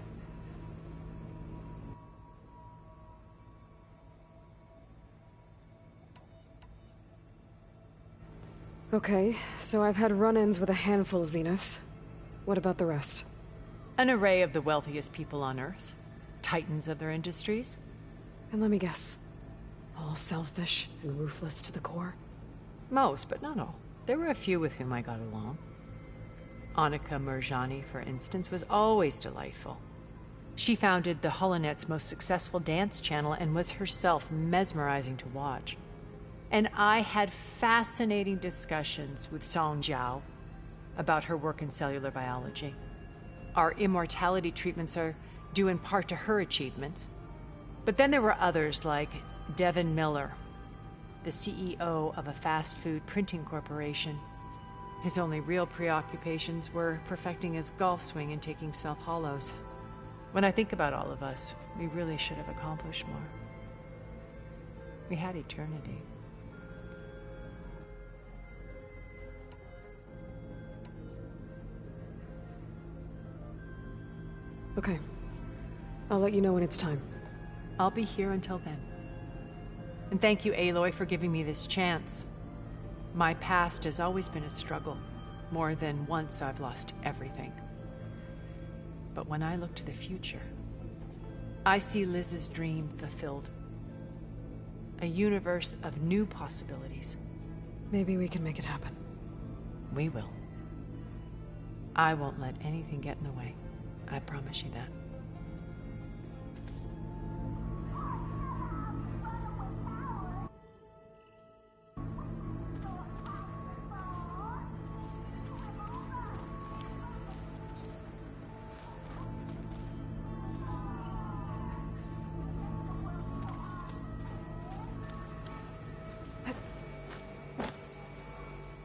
Okay, so I've had run-ins with a handful of Zeniths. What about the rest? An array of the wealthiest people on Earth. Titans of their industries. And let me guess. All selfish and ruthless to the core? Most, but not all. There were a few with whom I got along. Annika Murjani, for instance, was always delightful. She founded the HoloNet's most successful dance channel and was herself mesmerizing to watch. And I had fascinating discussions with Song Jiao about her work in cellular biology. Our immortality treatments are due in part to her achievements. But then there were others like Devin Miller, the CEO of a fast food printing corporation. His only real preoccupations were perfecting his golf swing and taking self-hollows. When I think about all of us, we really should have accomplished more. We had eternity. Okay. I'll let you know when it's time. I'll be here until then. And thank you, Aloy, for giving me this chance. My past has always been a struggle. More than once I've lost everything. But when I look to the future, I see Liz's dream fulfilled. A universe of new possibilities. Maybe we can make it happen. We will. I won't let anything get in the way. I promise you that.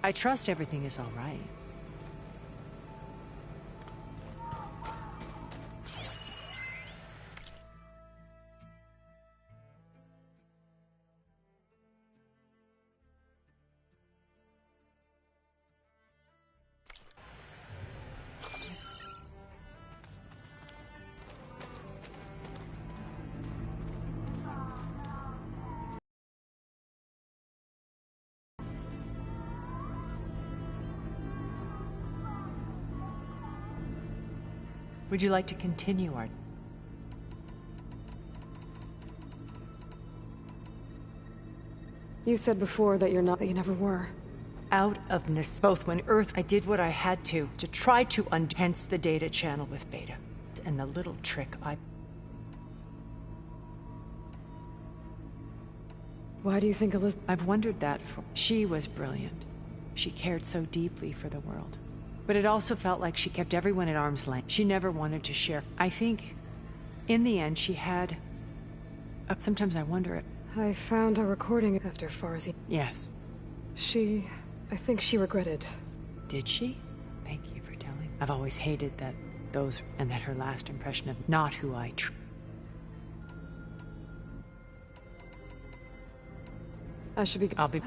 I trust everything is all right. Would you like to continue our... You said before that you're not, that you never were. Out of both when Earth, I did what I had to try to hence the data channel with Beta. And the little trick Why do you think Elizabeth... I've wondered that for... She was brilliant. She cared so deeply for the world. But it also felt like she kept everyone at arm's length. She never wanted to share. I think, in the end, she had... Sometimes I wonder it. I found a recording after Farzi. Yes. I think she regretted. Did she? Thank you for telling. I've always hated that and that her last impression of not who I I'll be...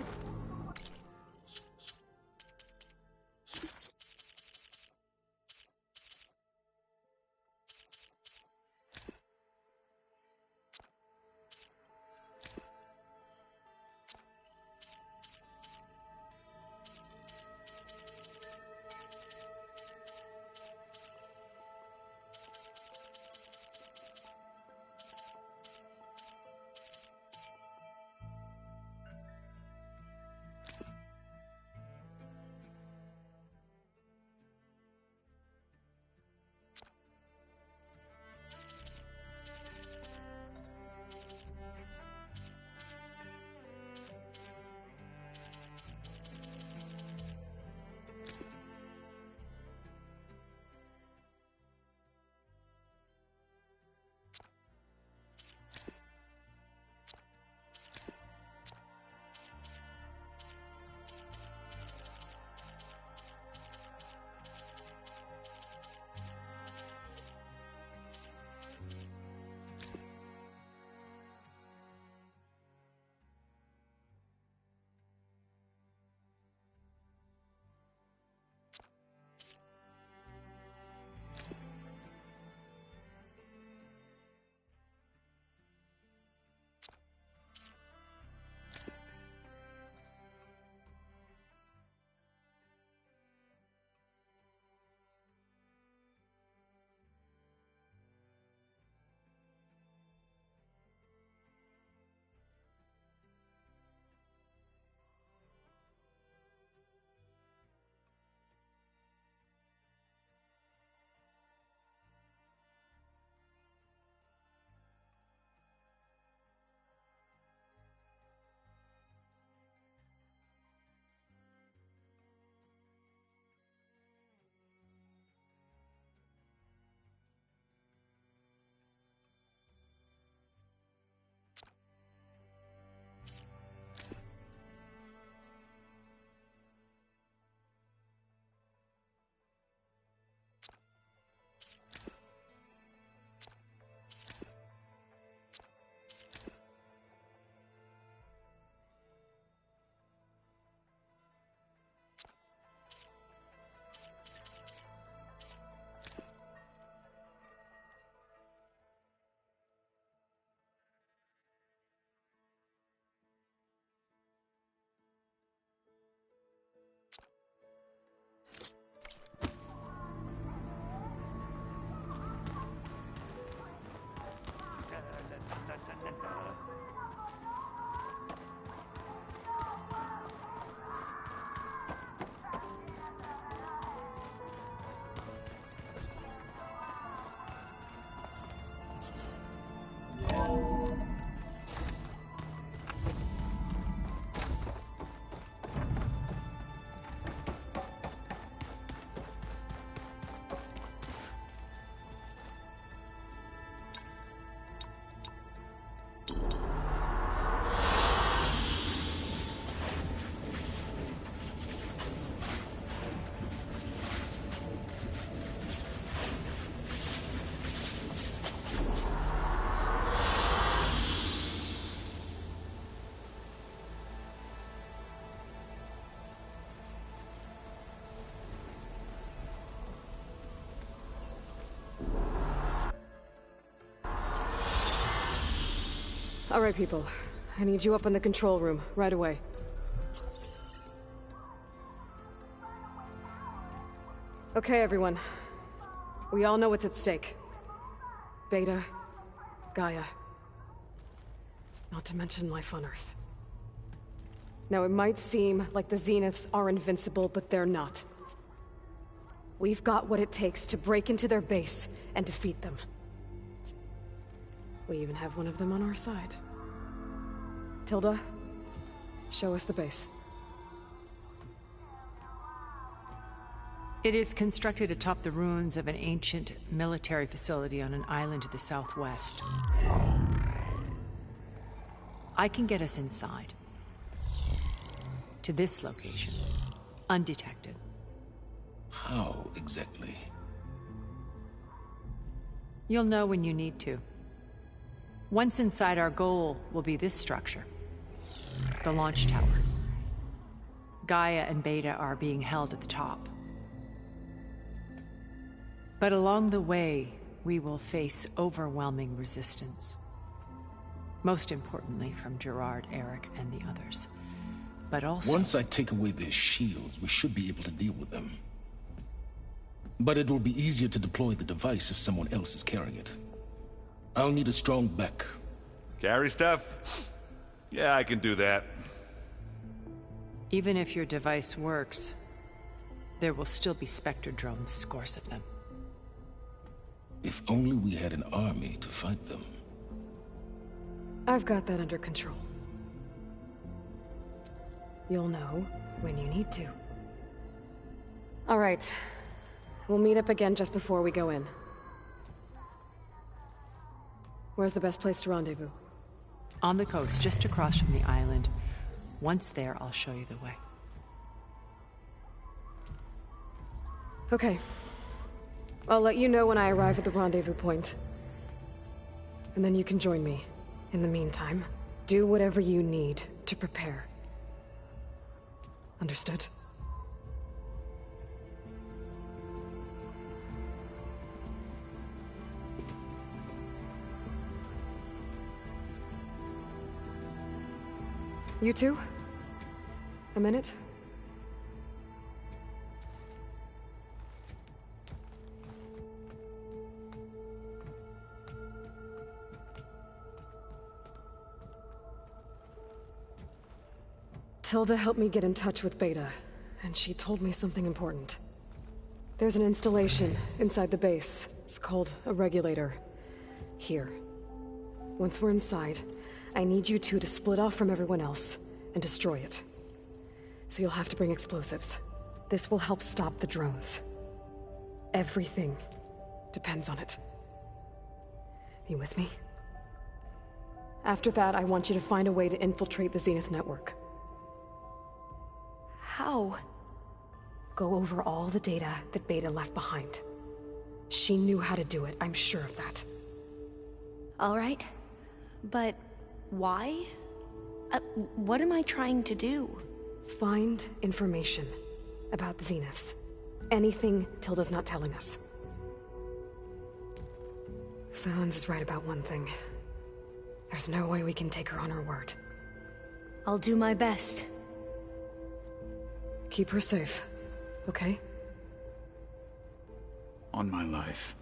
All right, people. I need you up in the control room, right away. Okay, everyone. We all know what's at stake. Beta, Gaia. Not to mention life on Earth. Now, it might seem like the Zeniths are invincible, but they're not. We've got what it takes to break into their base and defeat them. We even have one of them on our side. Tilda, show us the base. It is constructed atop the ruins of an ancient military facility on an island to the southwest. I can get us inside. To this location. Undetected. How exactly? You'll know when you need to. Once inside, our goal will be this structure. The launch tower. Gaia and Beta are being held at the top. But along the way, we will face overwhelming resistance. Most importantly from Gerard, Eric, and the others. But also... Once I take away their shields, we should be able to deal with them. But it will be easier to deploy the device if someone else is carrying it. I'll need a strong back. Carry stuff? Yeah, I can do that. Even if your device works, there will still be Spectre drones, scores of them. If only we had an army to fight them. I've got that under control. You'll know when you need to. All right. We'll meet up again just before we go in. Where's the best place to rendezvous? On the coast, just across from the island. Once there, I'll show you the way. Okay. I'll let you know when I arrive at the rendezvous point. And then you can join me. In the meantime, do whatever you need to prepare. Understood? You two? A minute? Tilda helped me get in touch with Beta, and she told me something important. There's an installation inside the base. It's called a regulator. Here. Once we're inside, I need you two to split off from everyone else and destroy it. So you'll have to bring explosives. This will help stop the drones. Everything depends on it. You with me? After that, I want you to find a way to infiltrate the Zenith network. How? Go over all the data that Beta left behind. She knew how to do it, I'm sure of that. All right. But why? What am I trying to do? Find information about the Zeniths. Anything Tilda's not telling us. Silence is right about one thing. There's no way we can take her on her word. I'll do my best. Keep her safe, okay? On my life.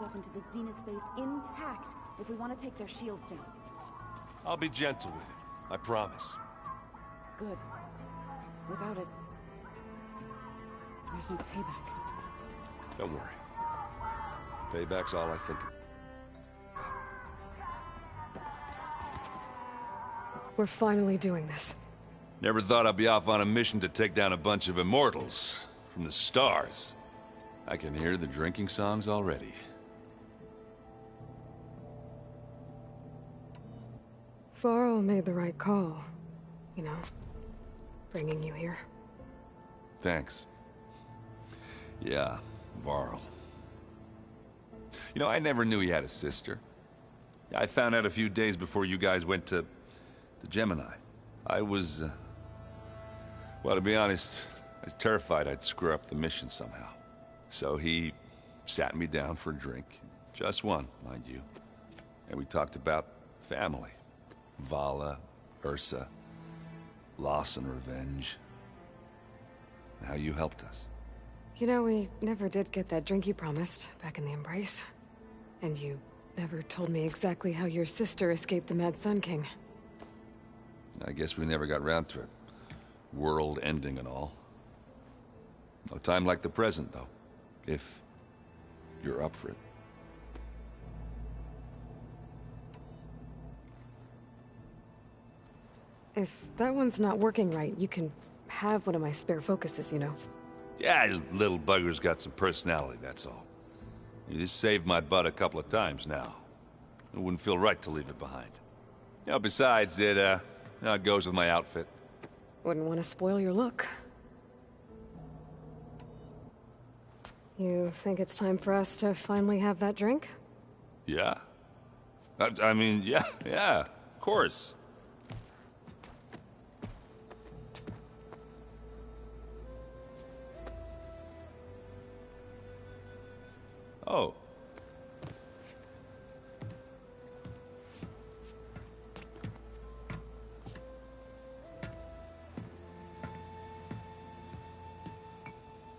Weapon to the Zenith base intact if we want to take their shields down. I'll be gentle with it, I promise. Good. Without it, there's no payback. Don't worry. Payback's all I think of. We're finally doing this. Never thought I'd be off on a mission to take down a bunch of immortals from the stars. I can hear the drinking songs already. Varro made the right call, you know, bringing you here. Thanks. Yeah, Varl. You know, I never knew he had a sister. I found out a few days before you guys went to Gemini. I was, well, to be honest, I was terrified I'd screw up the mission somehow. So he sat me down for a drink. Just one, mind you. And we talked about family. Vala, Ursa, loss and revenge. And how you helped us. You know, we never did get that drink you promised back in the Embrace. And you never told me exactly how your sister escaped the Mad Sun King. I guess we never got around to it. World ending and all. No time like the present, though. If you're up for it. If that one's not working right, you can have one of my spare focuses, you know. Yeah, little bugger's got some personality, that's all. You just saved my butt a couple of times now. It wouldn't feel right to leave it behind. You know, besides, it goes with my outfit. Wouldn't want to spoil your look. You think it's time for us to finally have that drink? Yeah? I mean, yeah, of course. Oh.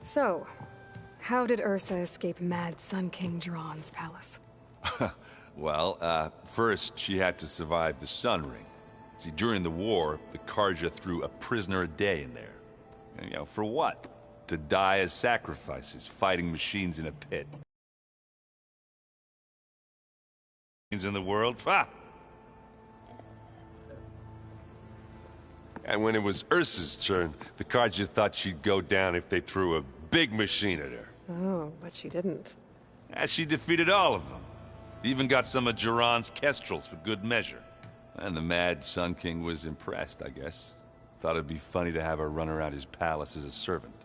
So, how did Ursa escape Mad Sun King Jiran's palace? Well, first she had to survive the Sun Ring. See, during the war, the Karja threw a prisoner a day in there. And, you know, for what? To die as sacrifices, fighting machines in a pit. In the world? Ah! And when it was Ursa's turn, the Karja thought she'd go down if they threw a big machine at her. Oh, but she didn't. Yeah, she defeated all of them. Even got some of Jiran's kestrels for good measure. And the Mad Sun King was impressed, I guess. Thought it'd be funny to have her run around his palace as a servant.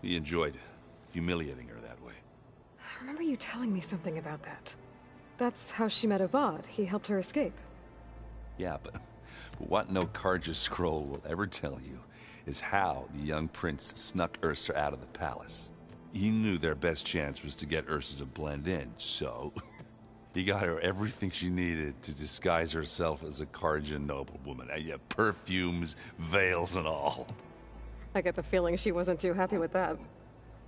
He enjoyed humiliating her that way. I remember you telling me something about that. That's how she met Avad. He helped her escape. Yeah, but what no Karja scroll will ever tell you is how the young prince snuck Ursa out of the palace. He knew their best chance was to get Ursa to blend in, so he got her everything she needed to disguise herself as a Karja noblewoman. Yeah, perfumes, veils, and all. I get the feeling she wasn't too happy with that.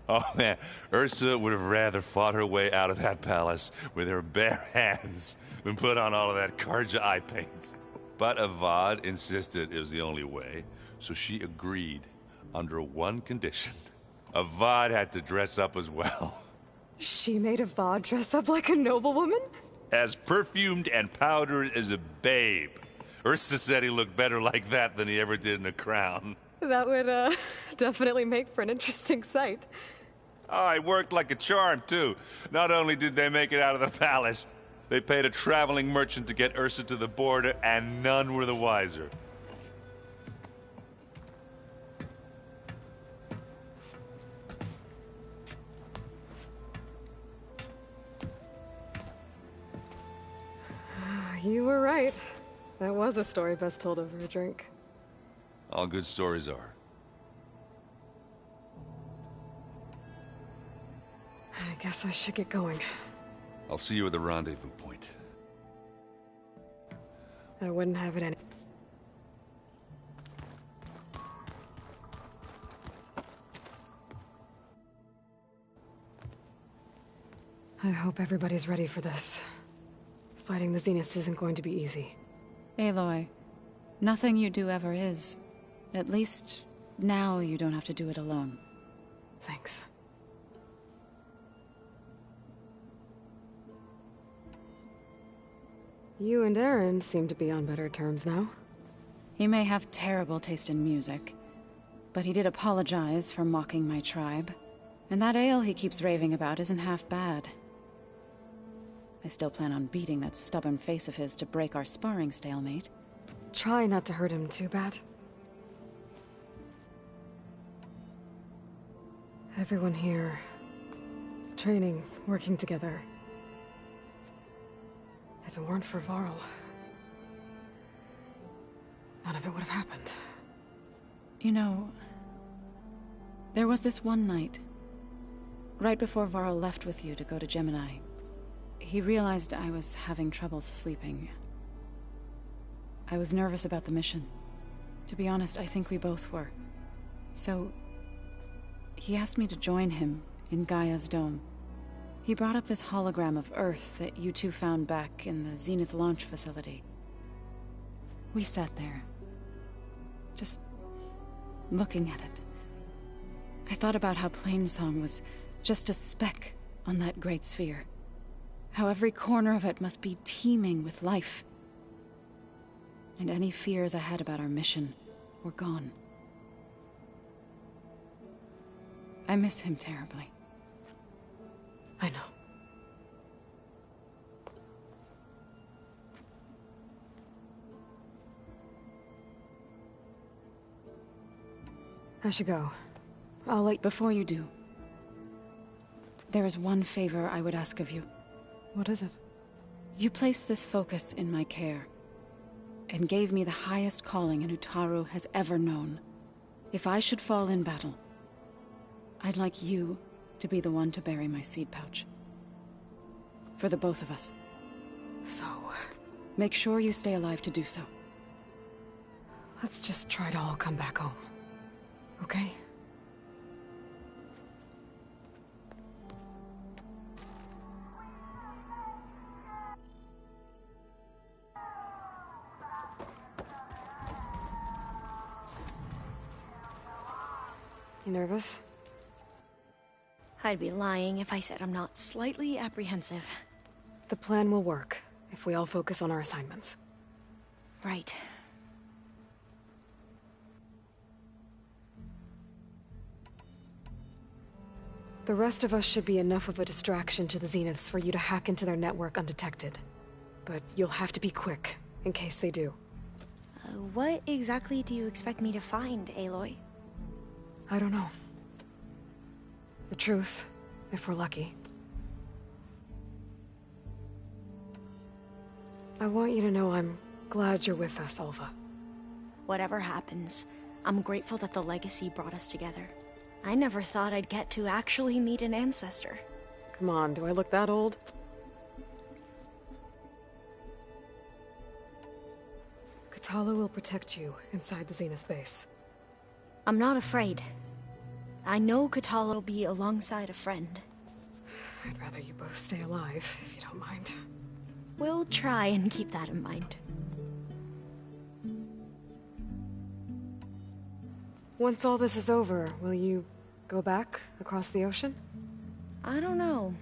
Oh man, Ursa would have rather fought her way out of that palace with her bare hands than put on all of that Karja eye paint. But Avad insisted it was the only way, so she agreed under one condition. Avad had to dress up as well. She made Avad dress up like a noblewoman? As perfumed and powdered as a babe. Ursa said he looked better like that than he ever did in a crown. That would, definitely make for an interesting sight. Oh, it worked like a charm, too. Not only did they make it out of the palace, they paid a traveling merchant to get Ursa to the border, and none were the wiser. You were right. That was a story best told over a drink. All good stories are. I guess I should get going. I'll see you at the rendezvous point. I wouldn't have it any... I hope everybody's ready for this. Fighting the Zeniths isn't going to be easy. Aloy, nothing you do ever is. At least, now you don't have to do it alone. Thanks. You and Aaron seem to be on better terms now. He may have terrible taste in music, but he did apologize for mocking my tribe. And that ale he keeps raving about isn't half bad. I still plan on beating that stubborn face of his to break our sparring stalemate. Try not to hurt him too bad. Everyone here. Training, working together. If it weren't for Varl, none of it would have happened. You know, there was this one night, right before Varl left with you to go to Gemini. He realized I was having trouble sleeping. I was nervous about the mission. To be honest, I think we both were. So, he asked me to join him in Gaia's dome. He brought up this hologram of Earth that you two found back in the Zenith launch facility. We sat there, just looking at it. I thought about how Plainsong was just a speck on that great sphere. How every corner of it must be teeming with life. And any fears I had about our mission were gone. I miss him terribly. I know. I should go. I'll let... Before you do, there is one favor I would ask of you. What is it? You placed this focus in my care, and gave me the highest calling an Utaru has ever known. If I should fall in battle, I'd like you to be the one to bury my seed pouch. For the both of us. So... Make sure you stay alive to do so. Let's just try to all come back home. Okay? You nervous? I'd be lying if I said I'm not slightly apprehensive. The plan will work, if we all focus on our assignments. Right. The rest of us should be enough of a distraction to the Zeniths for you to hack into their network undetected. But you'll have to be quick, in case they do. What exactly do you expect me to find, Aloy? I don't know. The truth, if we're lucky. I want you to know I'm glad you're with us, Alva. Whatever happens, I'm grateful that the legacy brought us together. I never thought I'd get to actually meet an ancestor. Come on, do I look that old? Katala will protect you inside the Zenith base. I'm not afraid. I know Katala will be alongside a friend. I'd rather you both stay alive, if you don't mind. We'll try and keep that in mind. Once all this is over, will you go back across the ocean? I don't know.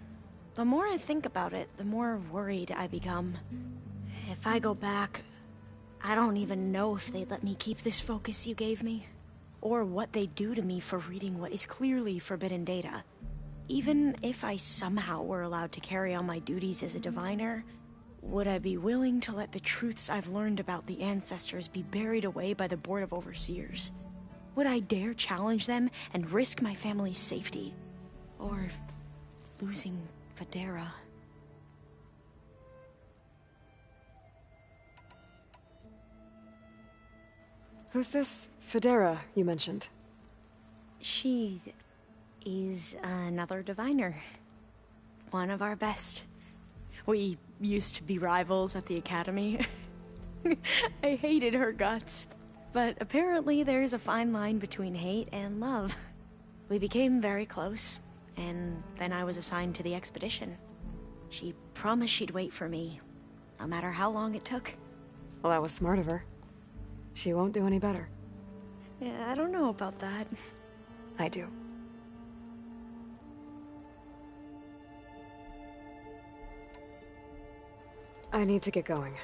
The more I think about it, the more worried I become. If I go back, I don't even know if they'd let me keep this focus you gave me. Or what they'd do to me for reading what is clearly forbidden data. Even if I somehow were allowed to carry on my duties as a diviner, would I be willing to let the truths I've learned about the ancestors be buried away by the Board of Overseers? Would I dare challenge them and risk my family's safety? Or losing Federa? Who's this Federa you mentioned? She is another diviner. One of our best. We used to be rivals at the academy. I hated her guts. But apparently there's a fine line between hate and love. We became very close, and then I was assigned to the expedition. She promised she'd wait for me, no matter how long it took. Well, that was smart of her. She won't do any better. Yeah, I don't know about that. I do. I need to get going.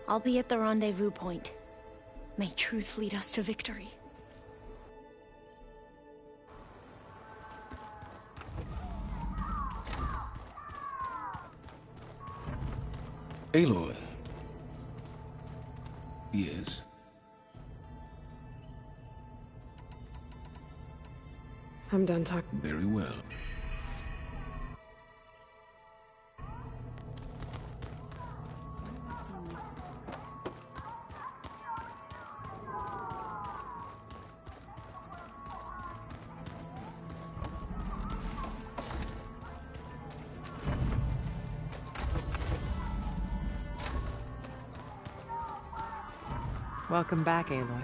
I'll be at the rendezvous point. May truth lead us to victory. Aloy. Yes? I'm done talking. Very well. Welcome back, Aloy.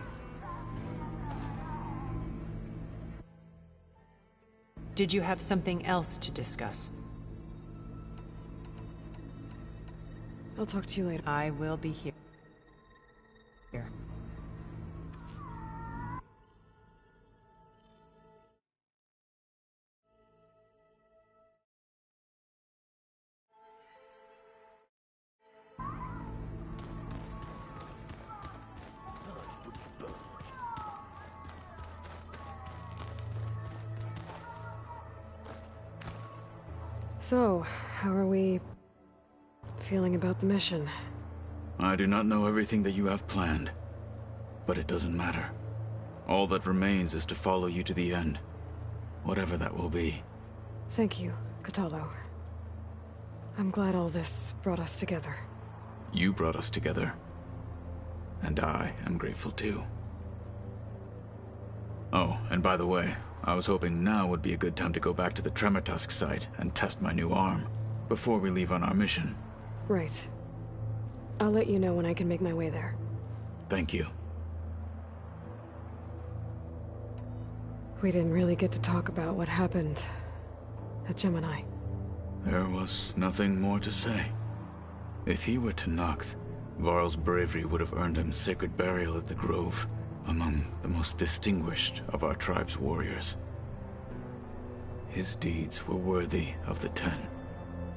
Did you have something else to discuss? I'll talk to you later. I will be here. So, how are we feeling about the mission? I do not know everything that you have planned, but it doesn't matter. All that remains is to follow you to the end, whatever that will be. Thank you, Kotallo. I'm glad all this brought us together. You brought us together, and I am grateful too. Oh, and by the way, I was hoping now would be a good time to go back to the Tremortusk site and test my new arm, before we leave on our mission. Right. I'll let you know when I can make my way there. Thank you. We didn't really get to talk about what happened at Gemini. There was nothing more to say. If he were Tenakth, Varl's bravery would have earned him sacred burial at the Grove, among the most distinguished of our tribe's warriors. His deeds were worthy of the Ten.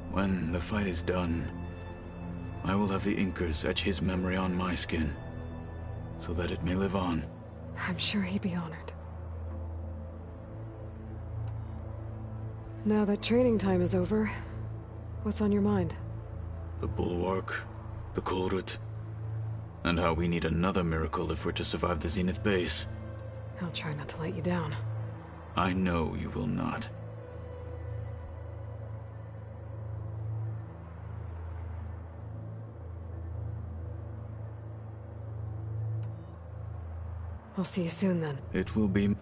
When the fight is done, I will have the Inkers etch his memory on my skin, so that it may live on. I'm sure he'd be honored. Now that training time is over, what's on your mind? The Bulwark, the Kulrut, and how we need another miracle if we're to survive the Zenith base. I'll try not to let you down. I know you will not. I'll see you soon then. It will be...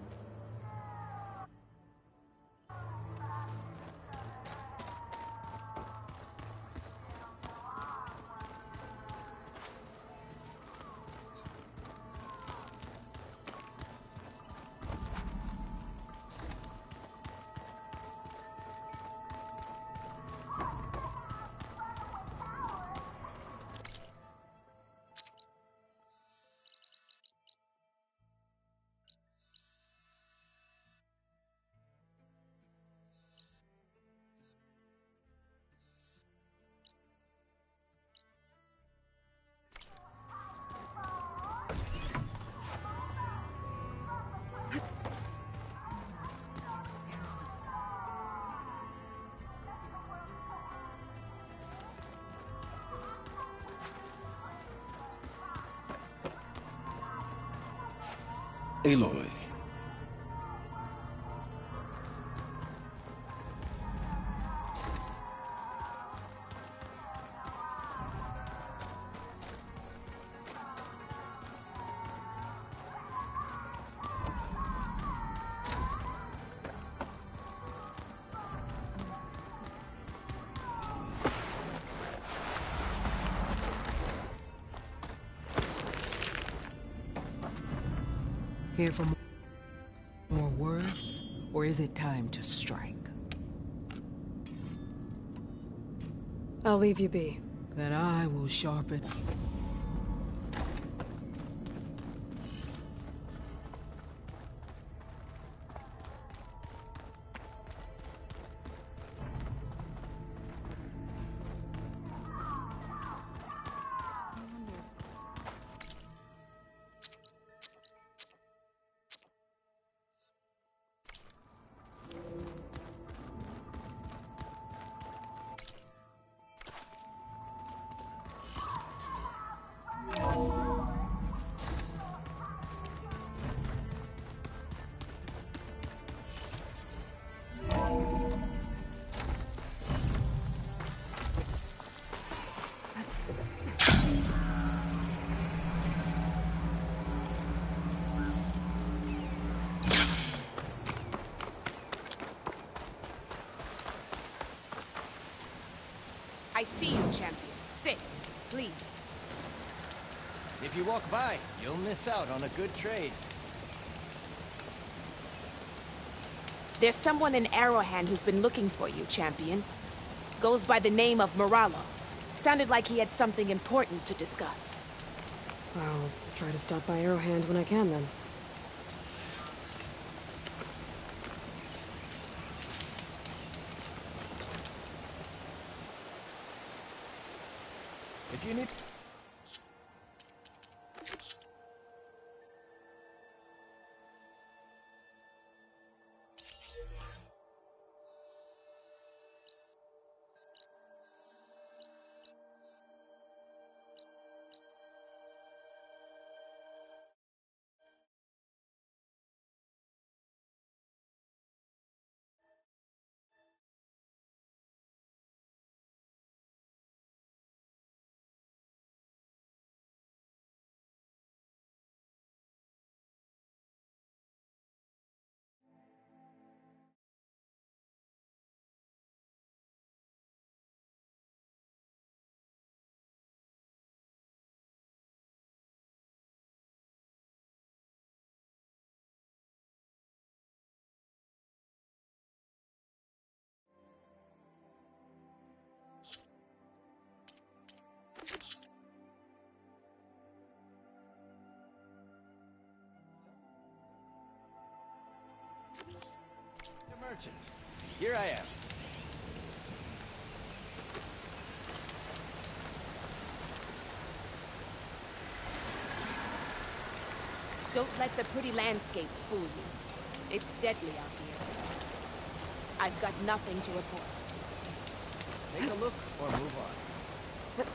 Aloy. Here for more words, or is it time to strike? I'll leave you be. Then I will sharpen. I see you, champion. Sit, please. If you walk by, you'll miss out on a good trade. There's someone in Arrowhand who's been looking for you, champion. Goes by the name of Moralo. Sounded like he had something important to discuss. I'll try to stop by Arrowhand when I can, then. If you need... The merchant. Here I am. Don't let the pretty landscapes fool you. It's deadly out here. I've got nothing to report. Take a look or move on.